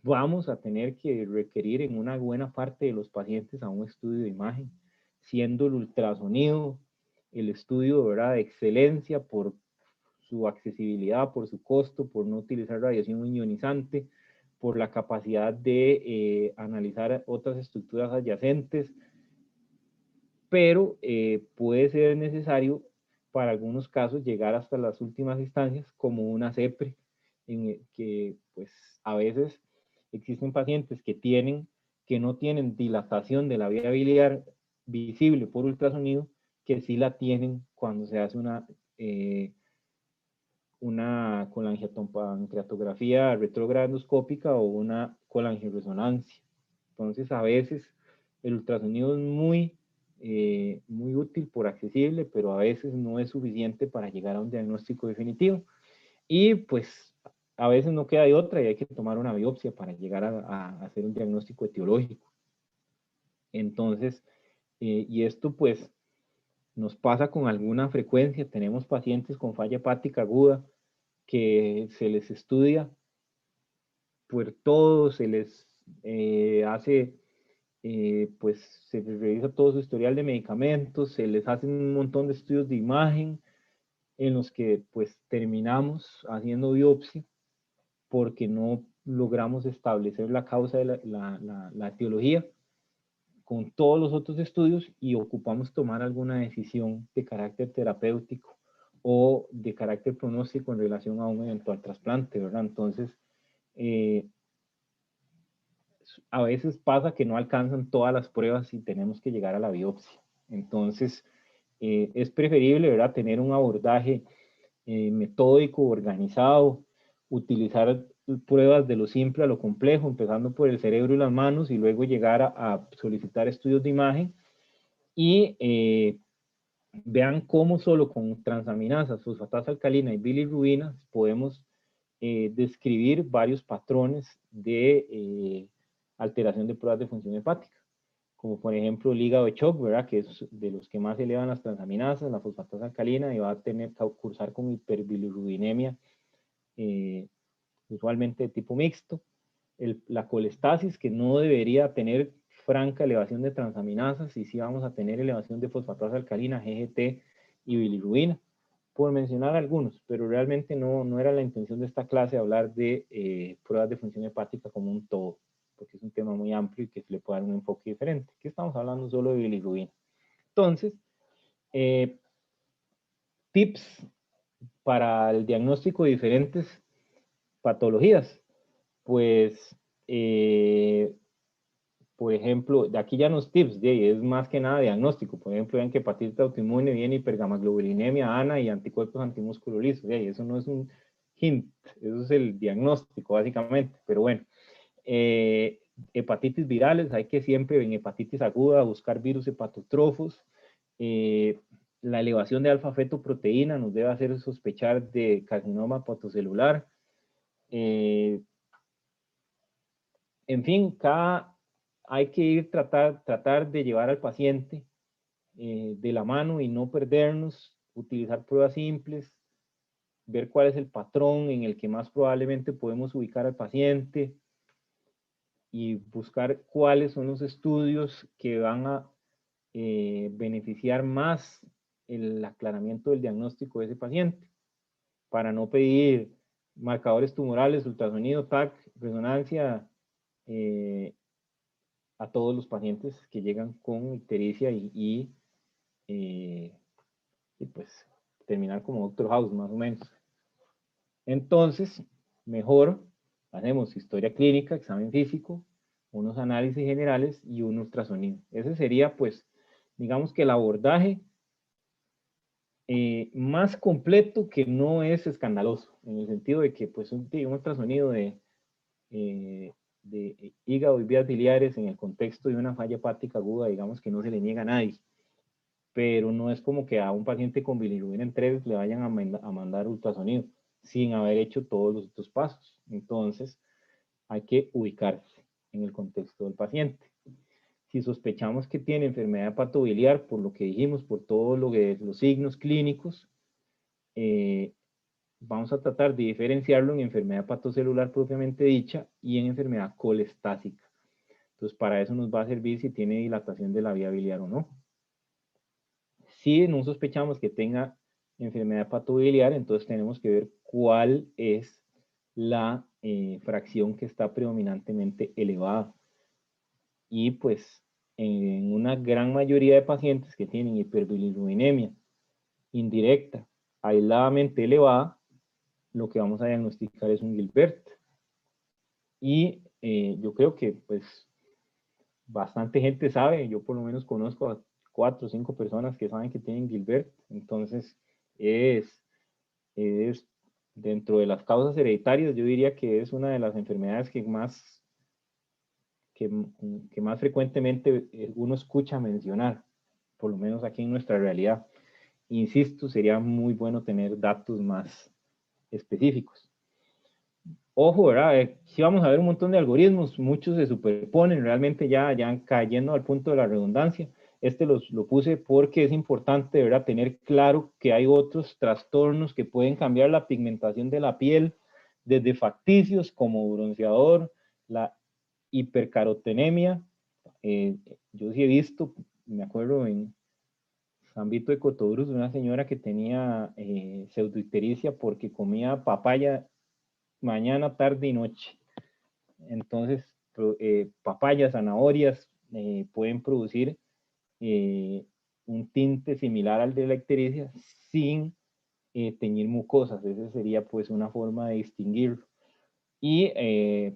vamos a tener que requerir en una buena parte de los pacientes a un estudio de imagen, siendo el ultrasonido el estudio, ¿verdad?, de excelencia por su accesibilidad, por su costo, por no utilizar radiación ionizante, por la capacidad de analizar otras estructuras adyacentes, pero puede ser necesario para algunos casos llegar hasta las últimas instancias como una CEPRE, en que pues a veces existen pacientes que no tienen dilatación de la vía biliar visible por ultrasonido, que sí la tienen cuando se hace una colangiopancreatografía retrógrada endoscópica o una colangioresonancia. Entonces, a veces el ultrasonido es muy útil por accesible, pero a veces no es suficiente para llegar a un diagnóstico definitivo. Y pues a veces no queda de otra y hay que tomar una biopsia para llegar a hacer un diagnóstico etiológico. Entonces, y esto pues nos pasa con alguna frecuencia. Tenemos pacientes con falla hepática aguda que se les estudia por todo, se les hace, pues se les revisa todo su historial de medicamentos, se les hacen un montón de estudios de imagen en los que pues terminamos haciendo biopsia porque no logramos establecer la causa de la etiología con todos los otros estudios y ocupamos tomar alguna decisión de carácter terapéutico o de carácter pronóstico en relación a un eventual trasplante, ¿verdad? Entonces, a veces pasa que no alcanzan todas las pruebas y tenemos que llegar a la biopsia. Entonces, es preferible, ¿verdad?, tener un abordaje metódico, organizado, utilizar pruebas de lo simple a lo complejo, empezando por el cerebro y las manos y luego llegar a solicitar estudios de imagen y vean cómo solo con transaminasas, fosfatasa alcalina y bilirrubina podemos describir varios patrones de alteración de pruebas de función hepática, como por ejemplo el hígado de Choc, ¿verdad?, que es de los que más elevan las transaminasas, la fosfatasa alcalina, y va a tener que cursar con hiperbilirrubinemia, usualmente de tipo mixto. La colestasis, que no debería tener franca elevación de transaminasas, y sí vamos a tener elevación de fosfatasa alcalina, GGT y bilirrubina, por mencionar algunos, pero realmente no era la intención de esta clase hablar de pruebas de función hepática como un todo, porque es un tema muy amplio y que se le puede dar un enfoque diferente. Aquí estamos hablando solo de bilirrubina. Entonces, tips para el diagnóstico de diferentes patologías. Pues, por ejemplo, de aquí ya los tips, es más que nada diagnóstico. Por ejemplo, ven que hepatitis autoinmune viene hipergamaglobulinemia, ANA y anticuerpos antimúsculo liso. Eso no es un hint, eso es el diagnóstico básicamente. Pero bueno, hepatitis virales, hay que siempre en hepatitis aguda buscar virus hepatotrofos. La elevación de alfa-fetoproteína nos debe hacer sospechar de carcinoma hepatocelular. En fin, hay que ir tratar de llevar al paciente de la mano y no perdernos, utilizar pruebas simples, ver cuál es el patrón en el que más probablemente podemos ubicar al paciente y buscar cuáles son los estudios que van a beneficiar más el aclaramiento del diagnóstico de ese paciente, para no pedir marcadores tumorales, ultrasonido, TAC, resonancia, a todos los pacientes que llegan con ictericia y pues terminar como Dr. House más o menos. Entonces, mejor hacemos historia clínica, examen físico, unos análisis generales y un ultrasonido. Ese sería, pues, digamos que el abordaje más completo, que no es escandaloso, en el sentido de que pues un ultrasonido de hígado y vías biliares en el contexto de una falla hepática aguda, digamos que no se le niega a nadie, pero no es como que a un paciente con bilirrubina en 3 le vayan a mandar ultrasonido sin haber hecho todos los otros pasos. Entonces, hay que ubicarse en el contexto del paciente. Si sospechamos que tiene enfermedad hepatobiliar, por lo que dijimos, por todo lo que los signos clínicos, vamos a tratar de diferenciarlo en enfermedad hepatocelular propiamente dicha y en enfermedad colestásica. Entonces, para eso nos va a servir si tiene dilatación de la vía biliar o no. Si no sospechamos que tenga enfermedad hepatobiliar, entonces tenemos que ver cuál es la fracción que está predominantemente elevada. Y pues en una gran mayoría de pacientes que tienen hiperbilirrubinemia indirecta, aisladamente elevada, lo que vamos a diagnosticar es un Gilbert. Y yo creo que pues bastante gente sabe, yo por lo menos conozco a 4 o 5 personas que saben que tienen Gilbert. Entonces es dentro de las causas hereditarias, yo diría que es una de las enfermedades que más frecuentemente uno escucha mencionar, por lo menos aquí en nuestra realidad. Insisto, sería muy bueno tener datos más específicos. Ojo, ¿verdad? Sí vamos a ver un montón de algoritmos, muchos se superponen, realmente ya cayendo al punto de la redundancia. Lo puse porque es importante, ¿verdad?, tener claro que hay otros trastornos que pueden cambiar la pigmentación de la piel, desde facticios como bronceador, la hipercarotenemia. Yo sí he visto, me acuerdo en San Vito de Cotobruz, una señora que tenía pseudoictericia porque comía papaya mañana, tarde y noche. Entonces, papayas, zanahorias, pueden producir un tinte similar al de la ictericia sin teñir mucosas. Esa sería pues una forma de distinguirlo. Y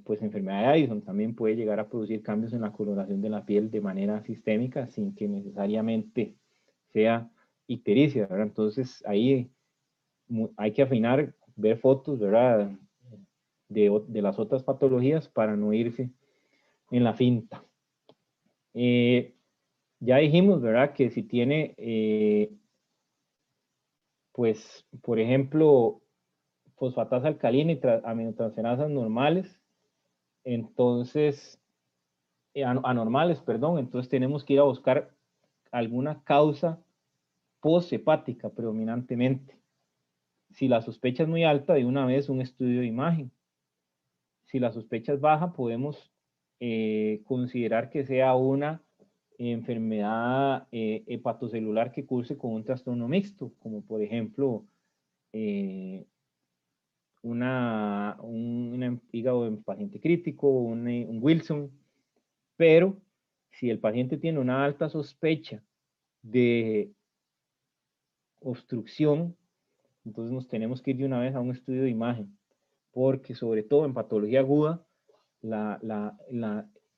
pues enfermedad de Addison también puede llegar a producir cambios en la coloración de la piel de manera sistémica sin que necesariamente sea ictericia, ¿verdad? Entonces ahí hay que afinar, ver fotos, ¿verdad? De las otras patologías para no irse en la finta. Ya dijimos, ¿verdad? Que si tiene, pues, por ejemplo, fosfatasa alcalina y aminotransferasas normales, entonces, anormales, perdón, entonces tenemos que ir a buscar alguna causa posthepática predominantemente. Si la sospecha es muy alta, de una vez un estudio de imagen. Si la sospecha es baja, podemos considerar que sea una enfermedad hepatocelular que curse con un trastorno mixto, como por ejemplo un hígado en paciente crítico, un Wilson, pero si el paciente tiene una alta sospecha de obstrucción, entonces nos tenemos que ir de una vez a un estudio de imagen, porque sobre todo en patología aguda,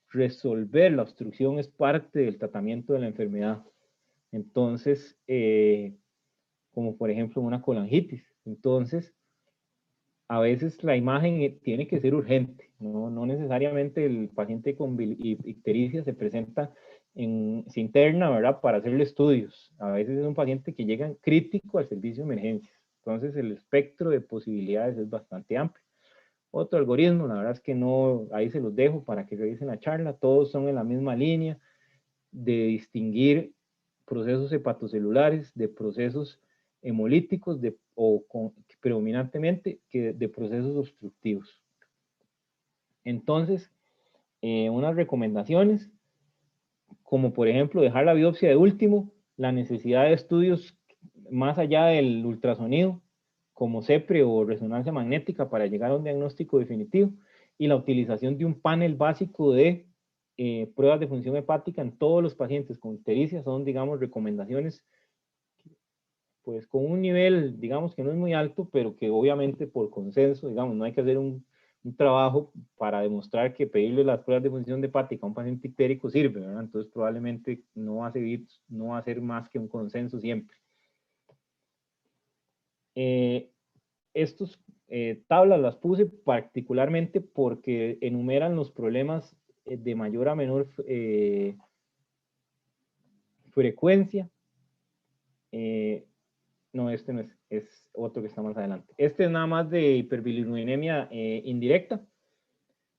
resolver la obstrucción es parte del tratamiento de la enfermedad. Entonces, como por ejemplo una colangitis. Entonces, a veces la imagen tiene que ser urgente, no necesariamente el paciente con ictericia se presenta se interna, ¿verdad? Para hacerle estudios. A veces es un paciente que llega crítico al servicio de emergencias. Entonces, el espectro de posibilidades es bastante amplio. Otro algoritmo, la verdad es que no, ahí se los dejo para que revisen la charla, todos son en la misma línea de distinguir procesos hepatocelulares de procesos hemolíticos predominantemente de procesos obstructivos. Entonces, unas recomendaciones, como por ejemplo dejar la biopsia de último, la necesidad de estudios más allá del ultrasonido, como CEPRE o resonancia magnética para llegar a un diagnóstico definitivo, y la utilización de un panel básico de pruebas de función hepática en todos los pacientes con ictericia son, digamos, recomendaciones pues con un nivel, digamos, que no es muy alto, pero que obviamente por consenso, digamos, no hay que hacer un trabajo para demostrar que pedirle las pruebas de función hepática a un paciente ictérico sirve, ¿verdad? Entonces probablemente no va a ser más que un consenso siempre. Estos tablas las puse particularmente porque enumeran los problemas de mayor a menor frecuencia. No, este no es otro que está más adelante. Este es nada más de hiperbilirubinemia indirecta.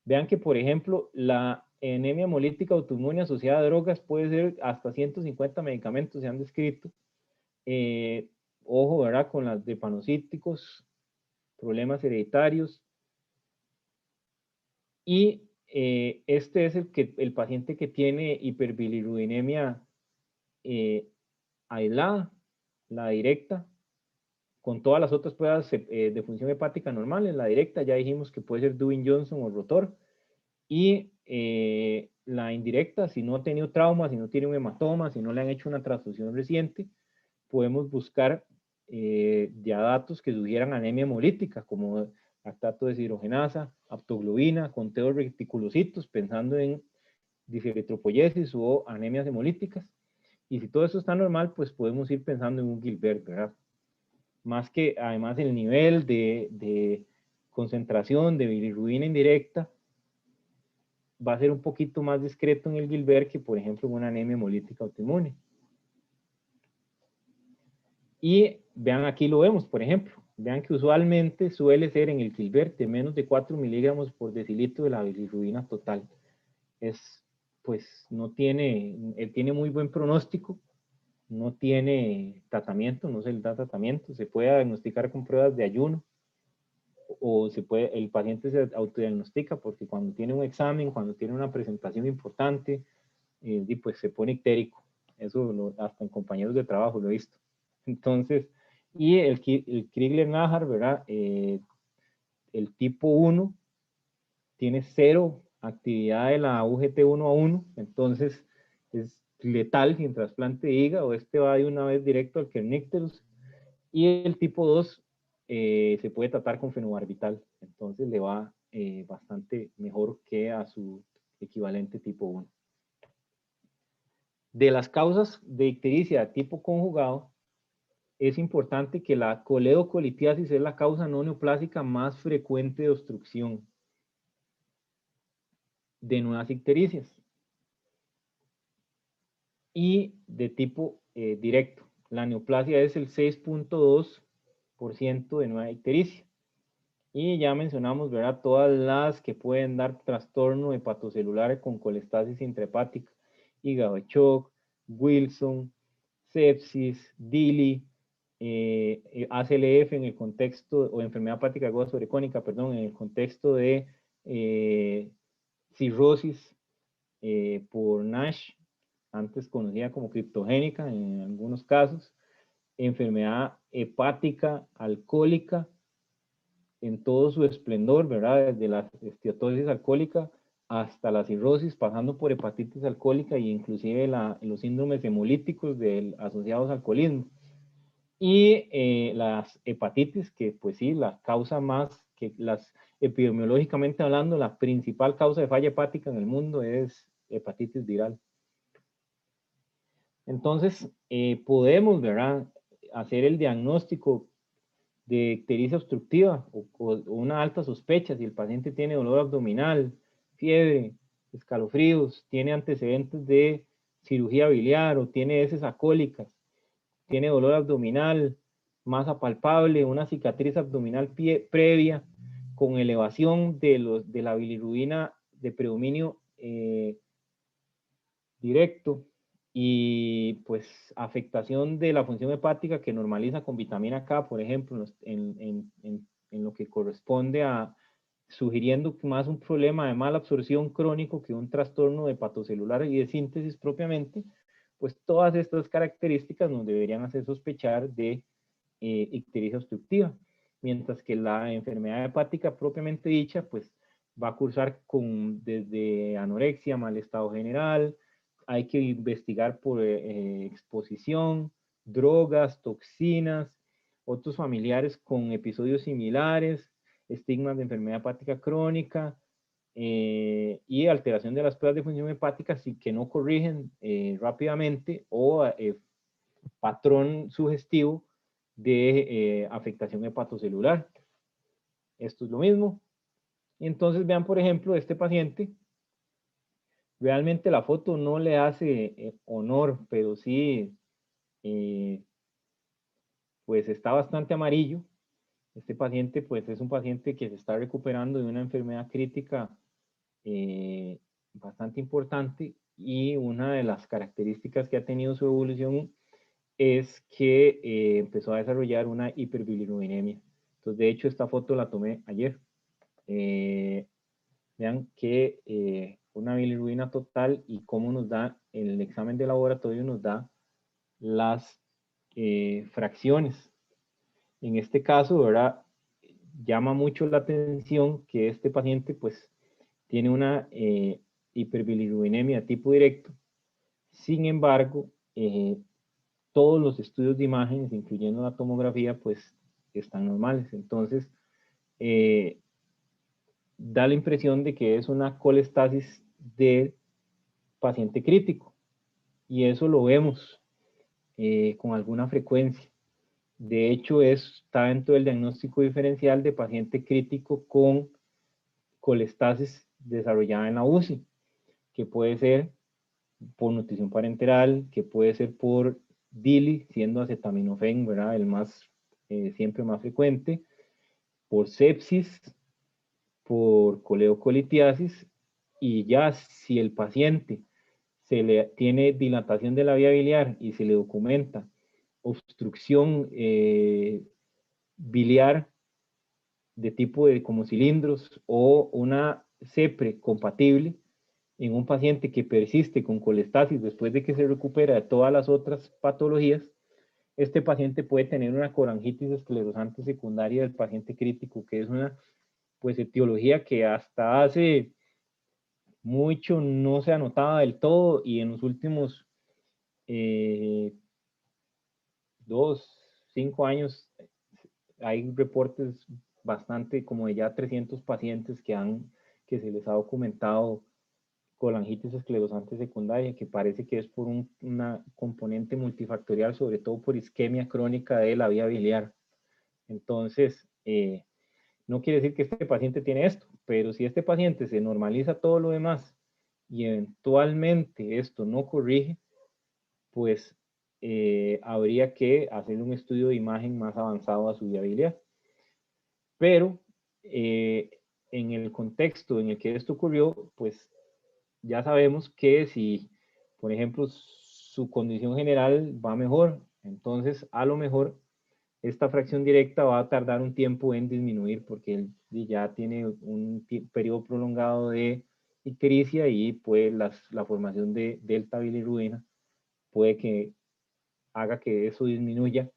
Vean que, por ejemplo, la anemia hemolítica autoinmune asociada a drogas puede ser hasta 150 medicamentos, se han descrito. Ojo, ¿verdad? Con las drepanocíticos, problemas hereditarios. Y este es el paciente que tiene hiperbilirubinemia aislada, la directa, con todas las otras pruebas de función hepática normales. La directa ya dijimos que puede ser Dubin-Johnson o Rotor. Y la indirecta, si no ha tenido trauma, si no tiene un hematoma, si no le han hecho una transfusión reciente, podemos buscar ya datos que sugieran anemia hemolítica, como lactato deshidrogenasa, aptoglobina, conteo de reticulocitos, pensando en diseritropoiesis o anemias hemolíticas. Y si todo eso está normal, pues podemos ir pensando en un Gilbert, ¿verdad? Más que además el nivel de concentración de bilirrubina indirecta va a ser un poquito más discreto en el Gilbert que, por ejemplo, en una anemia hemolítica autoinmune. Y vean, aquí lo vemos, por ejemplo. Vean que usualmente suele ser en el Gilbert de menos de 4 miligramos por decilitro de la bilirrubina total. Pues, él tiene muy buen pronóstico, no tiene tratamiento, no se le da tratamiento, se puede diagnosticar con pruebas de ayuno, o el paciente se autodiagnostica porque cuando tiene un examen, cuando tiene una presentación importante, y pues se pone ictérico. Eso hasta en compañeros de trabajo lo he visto. Entonces, y el Crigler-Najjar, ¿verdad? El tipo 1 tiene cero actividad de la UGT1A1, entonces es letal sin trasplante de hígado. Este va de una vez directo al kernicterus. Y el tipo 2 se puede tratar con fenobarbital. Entonces le va bastante mejor que a su equivalente tipo 1. De las causas de ictericia tipo conjugado, es importante que la coleocolitiasis es la causa no neoplásica más frecuente de obstrucción de nuevas ictericias y de tipo directo. La neoplasia es el 6.2% de nueva ictericia. Y ya mencionamos, ¿verdad? Todas las que pueden dar trastorno hepatocelular con colestasis intrahepática, hígado de Koch, Wilson, sepsis, DILI, ACLF en el contexto, o enfermedad hepática aguda sobrecónica, perdón, en el contexto de cirrosis por NASH, antes conocida como criptogénica en algunos casos, enfermedad hepática alcohólica en todo su esplendor, ¿verdad? Desde la esteatosis alcohólica hasta la cirrosis, pasando por hepatitis alcohólica e inclusive los síndromes hemolíticos asociados al alcoholismo. Y las hepatitis, que pues sí, la causa más, que las epidemiológicamente hablando, la principal causa de falla hepática en el mundo es hepatitis viral. Entonces, podemos, ¿verdad?, hacer el diagnóstico de ictericia obstructiva o una alta sospecha si el paciente tiene dolor abdominal, fiebre, escalofríos, tiene antecedentes de cirugía biliar o tiene heces alcohólicas, tiene dolor abdominal, masa palpable, una cicatriz abdominal previa con elevación de la bilirrubina de predominio directo y pues afectación de la función hepática que normaliza con vitamina K, por ejemplo, en lo que corresponde a sugiriendo más un problema de mala absorción crónico que un trastorno de hepatocelular y de síntesis propiamente, pues todas estas características nos deberían hacer sospechar de ictericia obstructiva, mientras que la enfermedad hepática propiamente dicha, pues va a cursar desde anorexia, mal estado general, hay que investigar por exposición, drogas, toxinas, otros familiares con episodios similares, estigmas de enfermedad hepática crónica y alteración de las pruebas de función hepática que no corrigen rápidamente o patrón sugestivo de afectación hepatocelular. Esto es lo mismo. Entonces vean, por ejemplo, este paciente. Realmente la foto no le hace honor, pero sí, pues está bastante amarillo. Este paciente, pues es un paciente que se está recuperando de una enfermedad crítica bastante importante y una de las características que ha tenido su evolución es que empezó a desarrollar una hiperbilirubinemia. Entonces, de hecho, esta foto la tomé ayer. Vean que una bilirrubina total y cómo nos da el examen de laboratorio, nos da las fracciones. En este caso, ¿verdad?, llama mucho la atención que este paciente pues tiene una hiperbilirubinemia tipo directo. Sin embargo, todos los estudios de imágenes, incluyendo la tomografía, pues están normales. Entonces, da la impresión de que es una colestasis de paciente crítico. Y eso lo vemos con alguna frecuencia. De hecho, está dentro del diagnóstico diferencial de paciente crítico con colestasis desarrollada en la UCI, que puede ser por nutrición parenteral, que puede ser por DILI, siendo acetaminofén, ¿verdad?, el más, siempre más frecuente, por sepsis, por coleocolitiasis, y ya si el paciente tiene dilatación de la vía biliar y se le documenta obstrucción biliar de tipo como cilindros o una CEPRE compatible en un paciente que persiste con colestasis después de que se recupera de todas las otras patologías, este paciente puede tener una colangitis esclerosante secundaria del paciente crítico, que es una pues etiología que hasta hace mucho no se anotaba del todo, y en los últimos 5 años hay reportes bastante como de ya 300 pacientes que se les ha documentado colangitis esclerosante secundaria, que parece que es por una componente multifactorial, sobre todo por isquemia crónica de la vía biliar. Entonces, no quiere decir que este paciente tiene esto, pero si este paciente se normaliza todo lo demás y eventualmente esto no corrige, pues habría que hacer un estudio de imagen más avanzado a su viabilidad. Pero en el contexto en el que esto ocurrió, pues ya sabemos que si, por ejemplo, su condición general va mejor, entonces a lo mejor esta fracción directa va a tardar un tiempo en disminuir porque él ya tiene un periodo prolongado de ictericia, y pues la formación de delta bilirrubina puede que haga que eso disminuya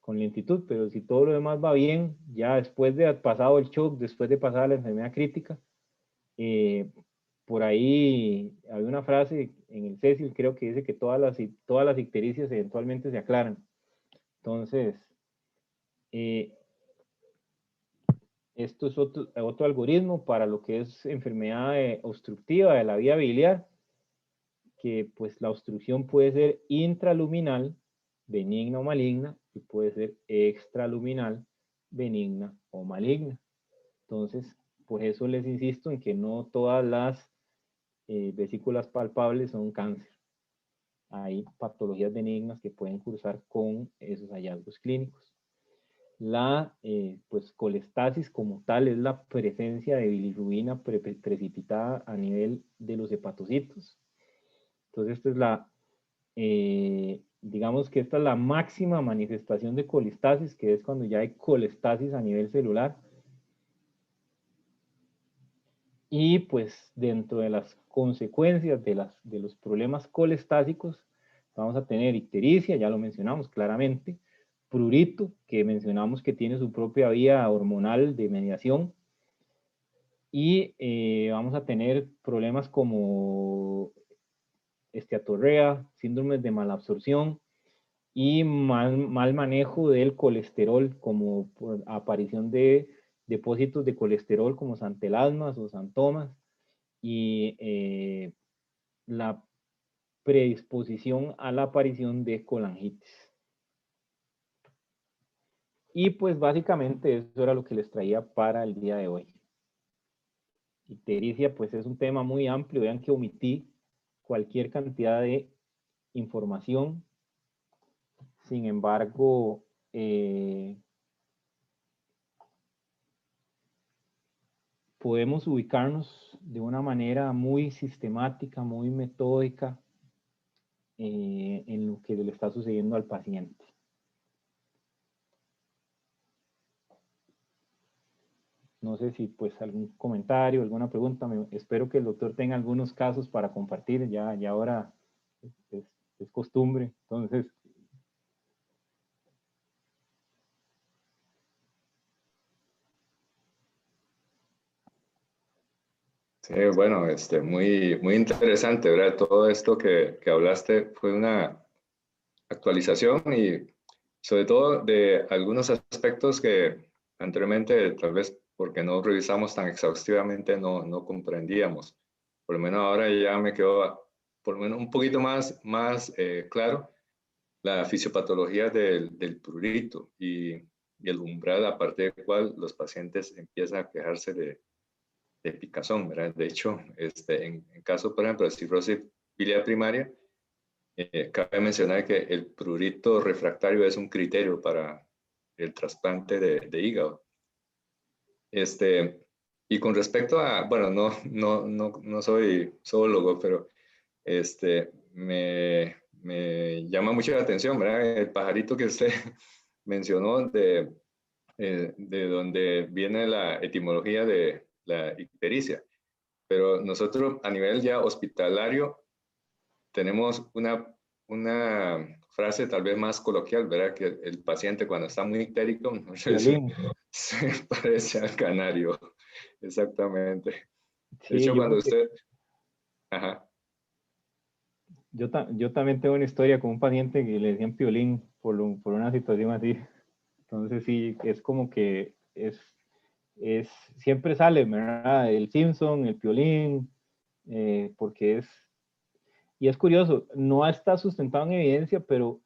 con lentitud. Pero si todo lo demás va bien, ya después de pasado el shock, después de pasar la enfermedad crítica, por ahí hay una frase en el CECIL, creo que dice que todas las ictericias eventualmente se aclaran. Entonces, esto es otro algoritmo para lo que es enfermedad obstructiva de la vía biliar, que pues la obstrucción puede ser intraluminal, benigna o maligna, y puede ser extraluminal, benigna o maligna. Entonces, por eso les insisto en que no todas las vesículas palpables son cáncer. Hay patologías benignas que pueden cursar con esos hallazgos clínicos. La pues colestasis como tal es la presencia de bilirrubina precipitada a nivel de los hepatocitos. Entonces esta es digamos que esta es la máxima manifestación de colestasis, que es cuando ya hay colestasis a nivel celular. Y pues dentro de las consecuencias de los problemas colestásicos vamos a tener ictericia, ya lo mencionamos claramente, prurito, que mencionamos que tiene su propia vía hormonal de mediación, y vamos a tener problemas como esteatorrea, síndromes de malabsorción y mal manejo del colesterol, como por aparición de depósitos de colesterol como santelasmas o santomas, y la predisposición a la aparición de colangitis. Y pues básicamente eso era lo que les traía para el día de hoy. Ictericia pues es un tema muy amplio, vean que omití cualquier cantidad de información. Sin embargo, podemos ubicarnos de una manera muy sistemática, muy metódica, en lo que le está sucediendo al paciente. No sé si pues algún comentario, alguna pregunta. Espero que el doctor tenga algunos casos para compartir. Ya ahora es costumbre. Entonces, sí, bueno, muy interesante, ¿verdad? Todo esto que hablaste fue una actualización y sobre todo de algunos aspectos que anteriormente tal vez porque no revisamos tan exhaustivamente no comprendíamos. Por lo menos ahora ya me quedó por lo menos un poquito más claro la fisiopatología del prurito y el umbral a partir del cual los pacientes empiezan a quejarse de picazón, ¿verdad? De hecho, en caso, por ejemplo, de cirrosis biliar primaria, cabe mencionar que el prurito refractario es un criterio para el trasplante de hígado. Y con respecto a, bueno, no soy zoólogo, pero me llama mucho la atención, ¿verdad? El pajarito que usted mencionó de donde viene la etimología de la ictericia. Pero nosotros a nivel ya hospitalario tenemos una frase tal vez más coloquial, ¿verdad? Que el paciente cuando está muy ictérico se parece al canario. Exactamente. De sí, hecho, yo creo que Ajá. Yo también tengo una historia con un paciente que le decían piolín por una situación así. Entonces sí, es como que es siempre sale, ¿verdad? El Simpson, el piolín, porque y es curioso, no está sustentado en evidencia, pero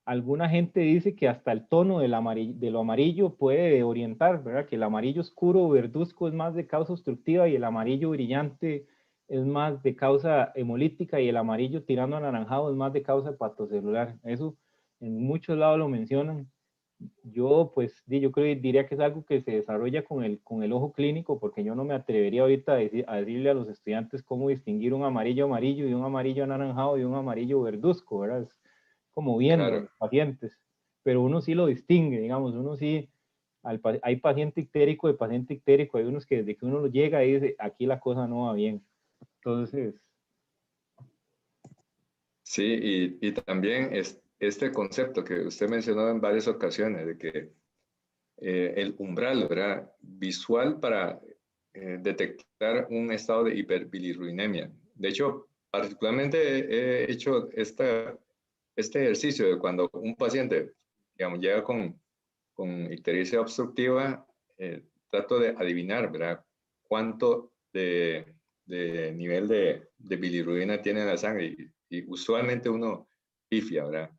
alguna gente dice que hasta el tono de lo amarillo puede orientar, ¿verdad? Que el amarillo oscuro o verduzco es más de causa obstructiva y el amarillo brillante es más de causa hemolítica y el amarillo tirando a anaranjado es más de causa hepatocelular. Eso en muchos lados lo mencionan. Yo, pues, yo creo, diría que es algo que se desarrolla con el ojo clínico, porque yo no me atrevería ahorita a decirle a los estudiantes cómo distinguir un amarillo amarillo y un amarillo anaranjado y un amarillo verduzco, ¿verdad? Es como viendo a Claro. los pacientes, pero uno sí lo distingue, digamos, uno sí, hay paciente ictérico de paciente ictérico, hay unos que desde que uno lo llega y dice, aquí la cosa no va bien. Entonces, Sí, y también este concepto que usted mencionó en varias ocasiones, de que el umbral, ¿verdad? Visual para detectar un estado de hiperbilirruinemia. De hecho, particularmente he hecho este ejercicio de cuando un paciente, digamos, llega con ictericia obstructiva, trato de adivinar, ¿verdad? Cuánto de nivel de bilirrubina tiene en la sangre y usualmente uno pifia, ¿verdad?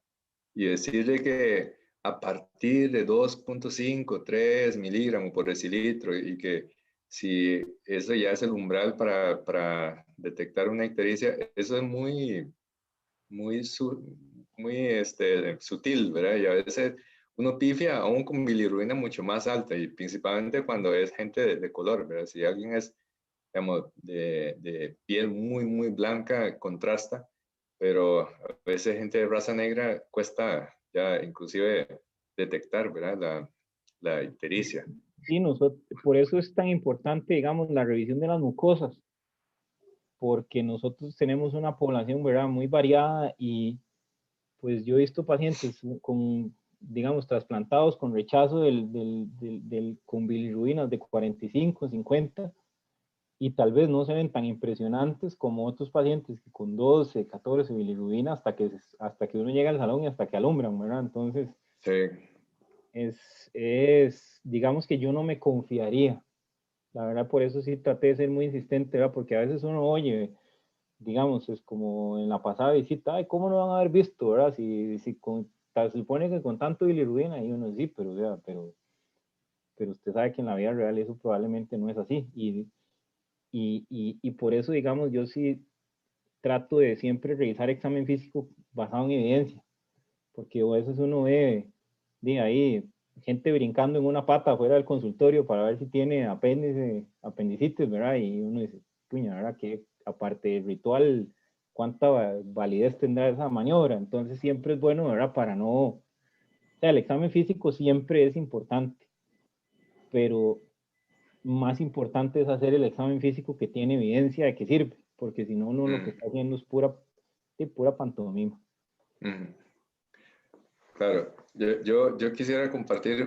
Y decirle que a partir de 2.5, 3 miligramos por decilitro y que si eso ya es el umbral para detectar una ictericia, eso es muy, sutil, ¿verdad? Y a veces uno pifia aún con bilirrubina mucho más alta y principalmente cuando es gente de color, ¿verdad? Si alguien es, digamos, de piel muy blanca, contrasta, pero a veces gente de raza negra cuesta ya inclusive detectar, ¿verdad? La ictericia. sí, por eso es tan importante, digamos, la revisión de las mucosas, porque nosotros tenemos una población, ¿verdad?, muy variada y pues yo he visto pacientes con, digamos, trasplantados con rechazo con bilirrubinas de 45, 50, y tal vez no se ven tan impresionantes como otros pacientes que con 12, 14 bilirrubina hasta que uno llega al salón y hasta que alumbran, ¿verdad? Entonces, Sí. digamos que yo no me confiaría. La verdad, por eso sí traté de ser muy insistente, ¿verdad? Porque a veces uno oye, digamos, es como en la pasada visita, ay, ¿cómo no van a haber visto, verdad? Se supone que con tanto bilirrubina, y uno sí, pero, o sea, pero usted sabe que en la vida real eso probablemente no es así. Y por eso, digamos, yo sí trato de siempre revisar examen físico basado en evidencia, porque a veces uno ve de ahí gente brincando en una pata fuera del consultorio para ver si tiene apendicitis, ¿verdad? Y uno dice, puña, ¿verdad? Que aparte del ritual, ¿cuánta validez tendrá esa maniobra? Entonces siempre es bueno, ¿verdad? Para no, o sea, el examen físico siempre es importante, pero más importante es hacer el examen físico que tiene evidencia de que sirve, porque si no, uno lo que Mm, está haciendo es pura pantomima. mm. Claro, yo quisiera compartir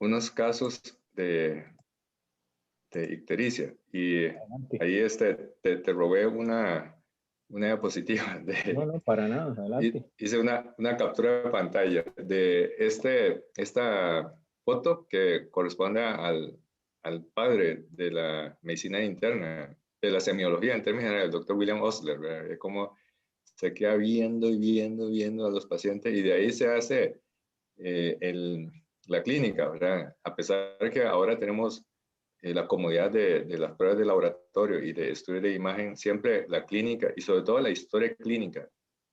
unos casos de ictericia y Adelante. ahí te robé una diapositiva No, no, para nada, adelante. hice una captura de pantalla de esta foto que corresponde al padre de la medicina interna, de la semiología en términos generales, el doctor William Osler, ¿verdad? Como se queda viendo y viendo a los pacientes y de ahí se hace la clínica, ¿verdad? A pesar de que ahora tenemos la comodidad de las pruebas de laboratorio y de estudios de imagen, siempre la clínica y sobre todo la historia clínica,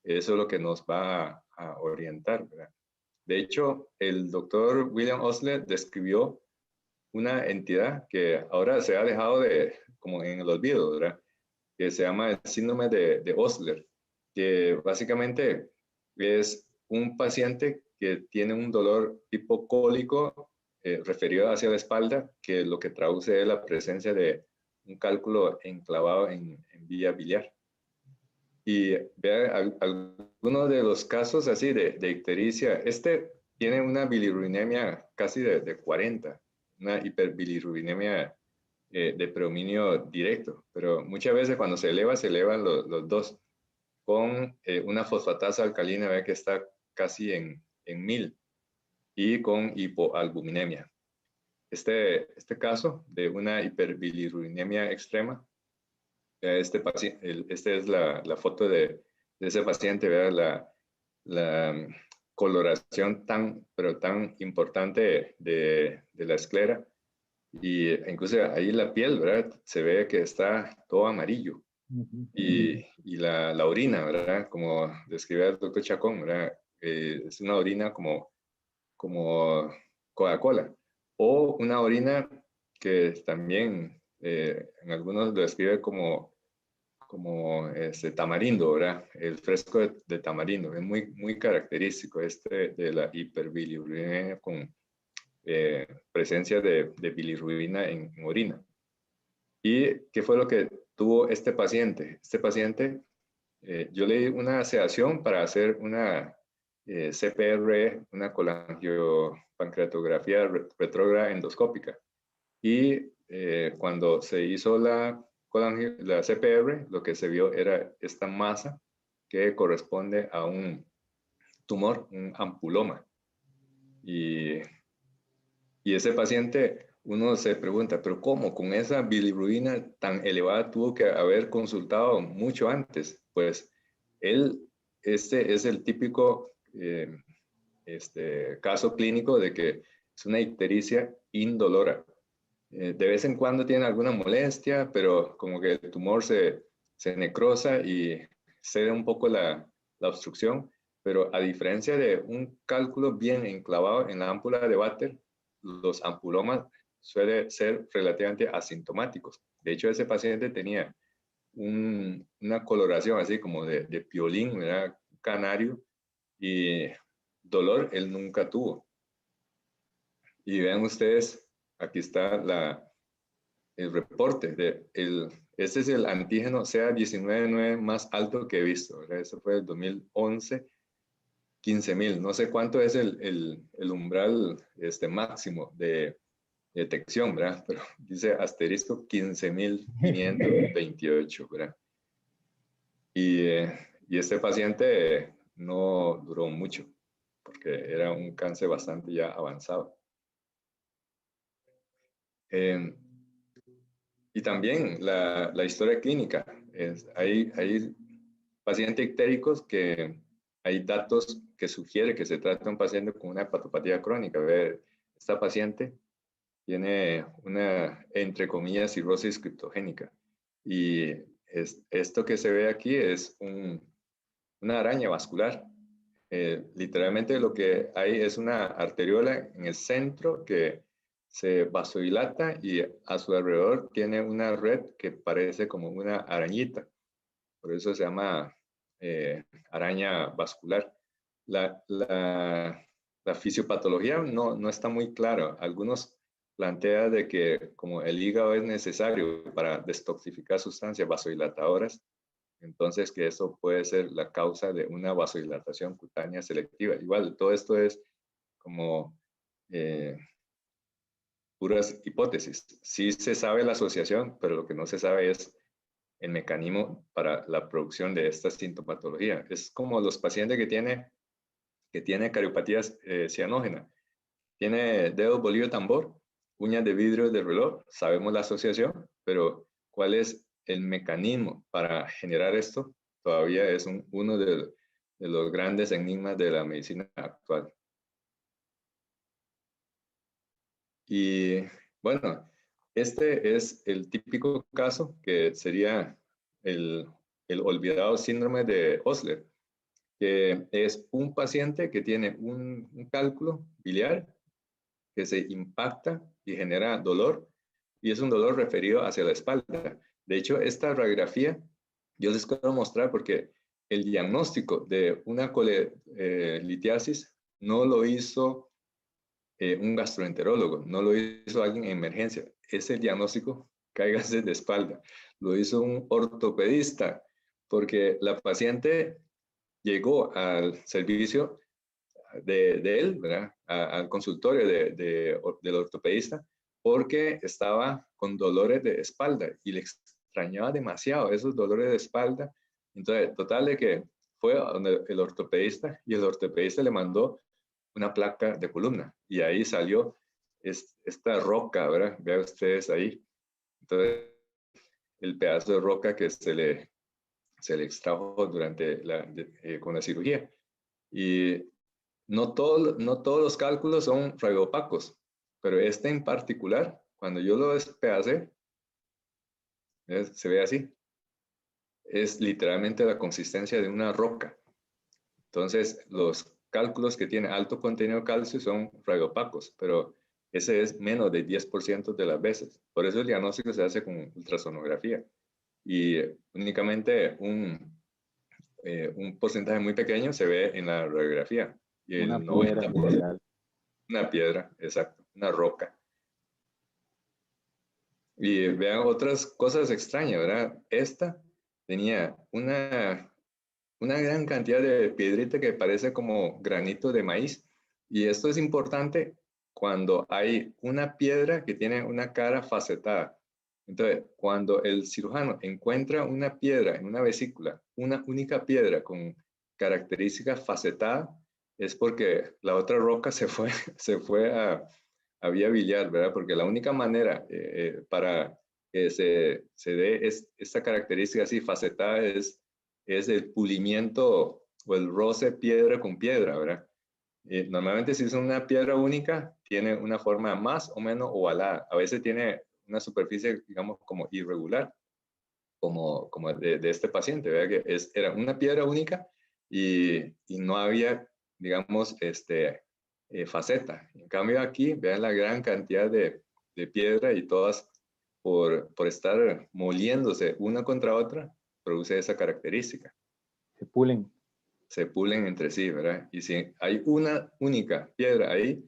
eso es lo que nos va a orientar, ¿verdad? De hecho, el doctor William Osler describió una entidad que ahora se ha dejado como en el olvido, ¿verdad? Que se llama el síndrome de Osler, que básicamente es un paciente que tiene un dolor hipocólico referido hacia la espalda, que lo que traduce es la presencia de un cálculo enclavado en vía biliar. Y vea algunos de los casos así de ictericia. Este tiene una bilirrubinemia casi de 40, una hiperbilirrubinemia de predominio directo, pero muchas veces cuando se elevan los dos, con una fosfatasa alcalina, ve que está casi en 1000, y con hipoalbuminemia. Este caso de una hiperbilirrubinemia extrema, esta es la foto de ese paciente, vea la coloración pero tan importante de la esclera, y incluso ahí la piel, ¿verdad? Se ve que está todo amarillo. Y la orina, ¿verdad? Como describe el doctor Chacón, ¿verdad? Es una orina como Coca-Cola. O una orina que también en algunos lo describe como tamarindo, ¿verdad? El fresco de tamarindo. Es muy característico de la hiperbilirubinemia con presencia de bilirrubina en orina. ¿Y qué fue lo que tuvo este paciente? Este paciente, yo le di una sedación para hacer una CPR, una colangiopancreatografía retrógrada endoscópica. Y cuando se hizo la CPR, lo que se vio era esta masa que corresponde a un tumor, un ampuloma. Y ese paciente, uno se pregunta, ¿pero cómo? Con esa bilirrubina tan elevada tuvo que haber consultado mucho antes. Pues este es el típico caso clínico de que es una ictericia indolora. De vez en cuando tiene alguna molestia, pero como que el tumor se necrosa y cede un poco la obstrucción. Pero a diferencia de un cálculo bien enclavado en la ámpula de Vater, los ampulomas suelen ser relativamente asintomáticos. De hecho, ese paciente tenía una coloración así como de piolín, ¿verdad? Canario, y dolor él nunca tuvo. Y vean ustedes, aquí está el reporte. Este es el antígeno CA19-9 más alto que he visto, ¿verdad? Eso fue el 2011. 15,000, no sé cuánto es el umbral máximo de detección, ¿verdad? Pero dice asterisco 15,528, ¿verdad? Y este paciente no duró mucho, porque era un cáncer bastante ya avanzado. Y también la historia clínica. Hay pacientes ictéricos que hay datos que sugieren que se trata de un paciente con una hepatopatía crónica. Esta paciente tiene una, entre comillas, cirrosis criptogénica. Y esto que se ve aquí es una araña vascular. Literalmente lo que hay es una arteriola en el centro que se vasodilata y a su alrededor tiene una red que parece como una arañita. Por eso se llama araña vascular. La fisiopatología no está muy clara. Algunos plantean de que como el hígado es necesario para destoxificar sustancias vasodilatadoras, entonces que eso puede ser la causa de una vasodilatación cutánea selectiva. Igual, todo esto es como puras hipótesis. Sí se sabe la asociación, pero lo que no se sabe es el mecanismo para la producción de esta sintomatología. Es como los pacientes que tiene cariopatías cianógenas. Tiene dedo bolillo tambor, uñas de vidrio de reloj, sabemos la asociación, pero ¿cuál es el mecanismo para generar esto? Todavía es uno de los grandes enigmas de la medicina actual. Y bueno, este es el típico caso que sería el olvidado síndrome de Osler, que es un paciente que tiene un cálculo biliar que se impacta y genera dolor, y es un dolor referido hacia la espalda. De hecho, esta radiografía yo les quiero mostrar porque el diagnóstico de una colelitiasis no lo hizo un gastroenterólogo, no lo hizo alguien en emergencia. Ese diagnóstico, cáigase de espalda, lo hizo un ortopedista, porque la paciente llegó al servicio de él, ¿verdad? Al consultorio del ortopedista, porque estaba con dolores de espalda y le extrañaba demasiado esos dolores de espalda. Entonces, total de que fue a donde el ortopedista y el ortopedista le mandó una placa de columna y ahí salió esta roca, ¿verdad? Vean ustedes ahí. Entonces, el pedazo de roca que se le extrajo durante con la cirugía. Y no todos los cálculos son radioopacos, pero este en particular, cuando yo lo despedacé, se ve así. Es literalmente la consistencia de una roca. Entonces, los cálculos que tienen alto contenido de calcio son radioopacos, pero ese es menos del 10% de las veces. Por eso el diagnóstico se hace con ultrasonografía. Y únicamente un porcentaje muy pequeño se ve en la radiografía. Y Una el piedra, 90%, literal. una piedra, exacto, una roca. Y vean otras cosas extrañas, ¿verdad? Esta tenía una gran cantidad de piedrita que parece como granito de maíz. Y esto es importante cuando hay una piedra que tiene una cara facetada. Entonces, cuando el cirujano encuentra una piedra en una vesícula, una única piedra con características facetadas, es porque la otra roca se fue a vía biliar, ¿verdad? Porque la única manera para que se dé esta característica así facetada es el pulimiento o el roce piedra con piedra, ¿verdad? Normalmente si es una piedra única, tiene una forma más o menos ovalada. A veces tiene una superficie, digamos, como irregular, como de este paciente, ¿verdad? Que era una piedra única y no había, digamos, faceta. En cambio aquí, vean la gran cantidad de piedra y todas por estar moliéndose una contra otra, produce esa característica. Se pulen. Se pulen entre sí, ¿verdad? Y si hay una única piedra ahí,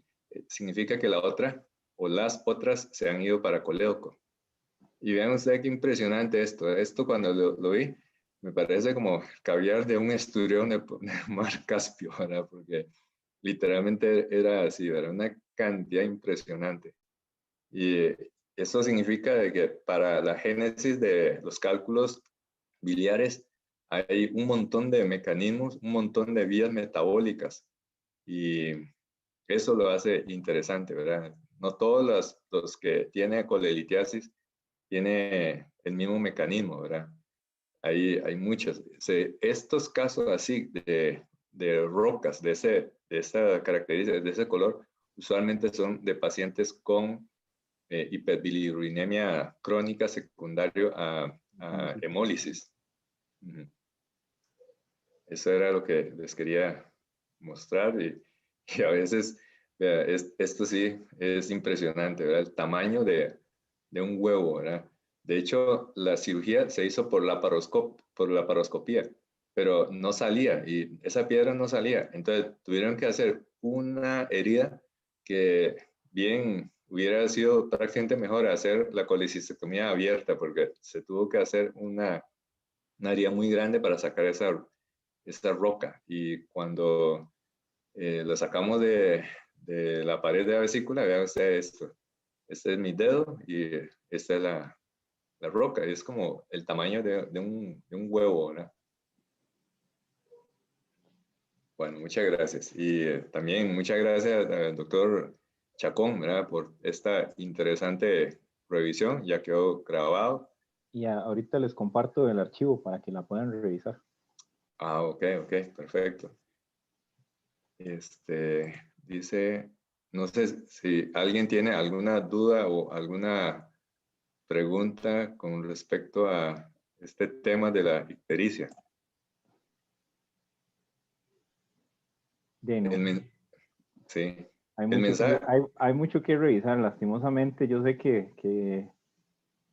significa que la otra o las otras se han ido para colédoco. Y vean ustedes qué impresionante esto. Esto cuando lo vi, me parece como caviar de un esturión de mar Caspio, ¿verdad? Porque literalmente era así, ¿verdad? Una cantidad impresionante. Y eso significa de que para la génesis de los cálculos biliares hay un montón de mecanismos, un montón de vías metabólicas y eso lo hace interesante, ¿verdad? No todos los que tienen colelitiasis tienen el mismo mecanismo, ¿verdad? Hay muchos. Estos casos así de rocas de esa característica, de ese color, usualmente son de pacientes con hiperbilirubinemia crónica secundario a hemólisis. Eso era lo que les quería mostrar y a veces, vea, esto sí es impresionante, ¿verdad? El tamaño de un huevo, ¿verdad? De hecho, la cirugía se hizo por laparoscopía, pero no salía y esa piedra no salía. Entonces tuvieron que hacer una herida que bien hubiera sido prácticamente mejor hacer la colecistectomía abierta porque se tuvo que hacer una herida muy grande para sacar esta roca. Y cuando lo sacamos de la pared de la vesícula, vean ustedes esto. Este es mi dedo y esta es la roca. Es como el tamaño de un huevo, ¿verdad? Bueno, muchas gracias. Y también muchas gracias al doctor Chacón, ¿verdad? Por esta interesante revisión. Ya quedó grabado. Y ahorita les comparto el archivo para que la puedan revisar. Ah, ok, perfecto. Dice, no sé si alguien tiene alguna duda o alguna pregunta con respecto a este tema de la ictericia. De no. Sí, Hay el mucho mensaje. hay mucho que revisar, lastimosamente. Yo sé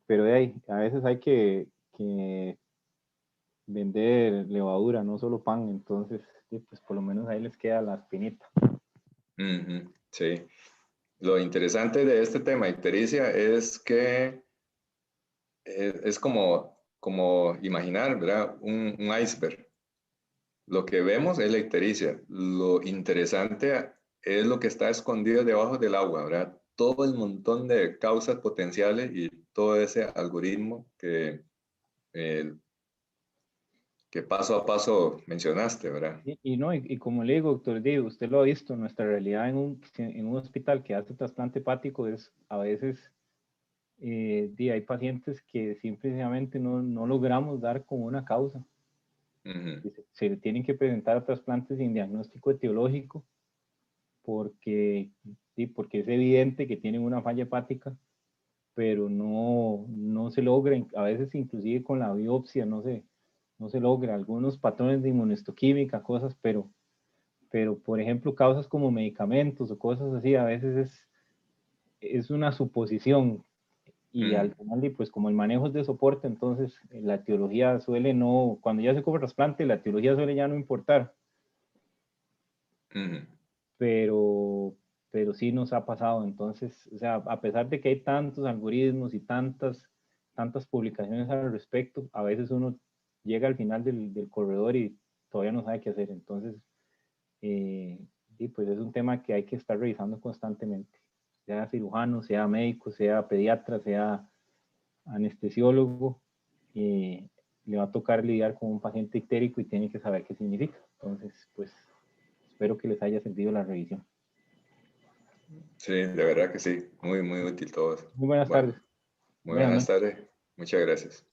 pero de ahí, a veces hay que vender levadura, no solo pan, entonces, pues por lo menos ahí les queda la espinita. Sí, lo interesante de este tema ictericia es que es como imaginar, ¿verdad? Un iceberg. Lo que vemos es la ictericia. Lo interesante es lo que está escondido debajo del agua, ¿verdad? todo el montón de causas potenciales y todo ese algoritmo eh, que paso a paso mencionaste, ¿verdad? Y no, y como le digo, doctor Diego, usted lo ha visto, nuestra realidad en un hospital que hace trasplante hepático es a veces, hay pacientes que simplemente no logramos dar con una causa. Ujú, Se le tienen que presentar a trasplantes sin diagnóstico etiológico porque, sí, porque es evidente que tienen una falla hepática, pero no se logra, a veces inclusive con la biopsia no se logra, algunos patrones de inmunohistoquímica, cosas, pero por ejemplo causas como medicamentos o cosas así, a veces es una suposición y al ujú, final, pues como el manejo es de soporte, entonces la etiología suele no, cuando ya se cobra trasplante, la etiología suele ya no importar, ujú, pero, pero sí nos ha pasado. Entonces, o sea, a pesar de que hay tantos algoritmos y tantas publicaciones al respecto, a veces uno llega al final del corredor y todavía no sabe qué hacer. Entonces, eh, y pues es un tema que hay que estar revisando constantemente, sea cirujano, sea médico, sea pediatra, sea anestesiólogo, le va a tocar lidiar con un paciente ictérico y tiene que saber qué significa. Entonces, pues espero que les haya servido la revisión. sí, de verdad que sí, muy, muy útil todo eso. Muy buenas Bueno, tardes. muy Buenas buenas noches. tardes, muchas gracias.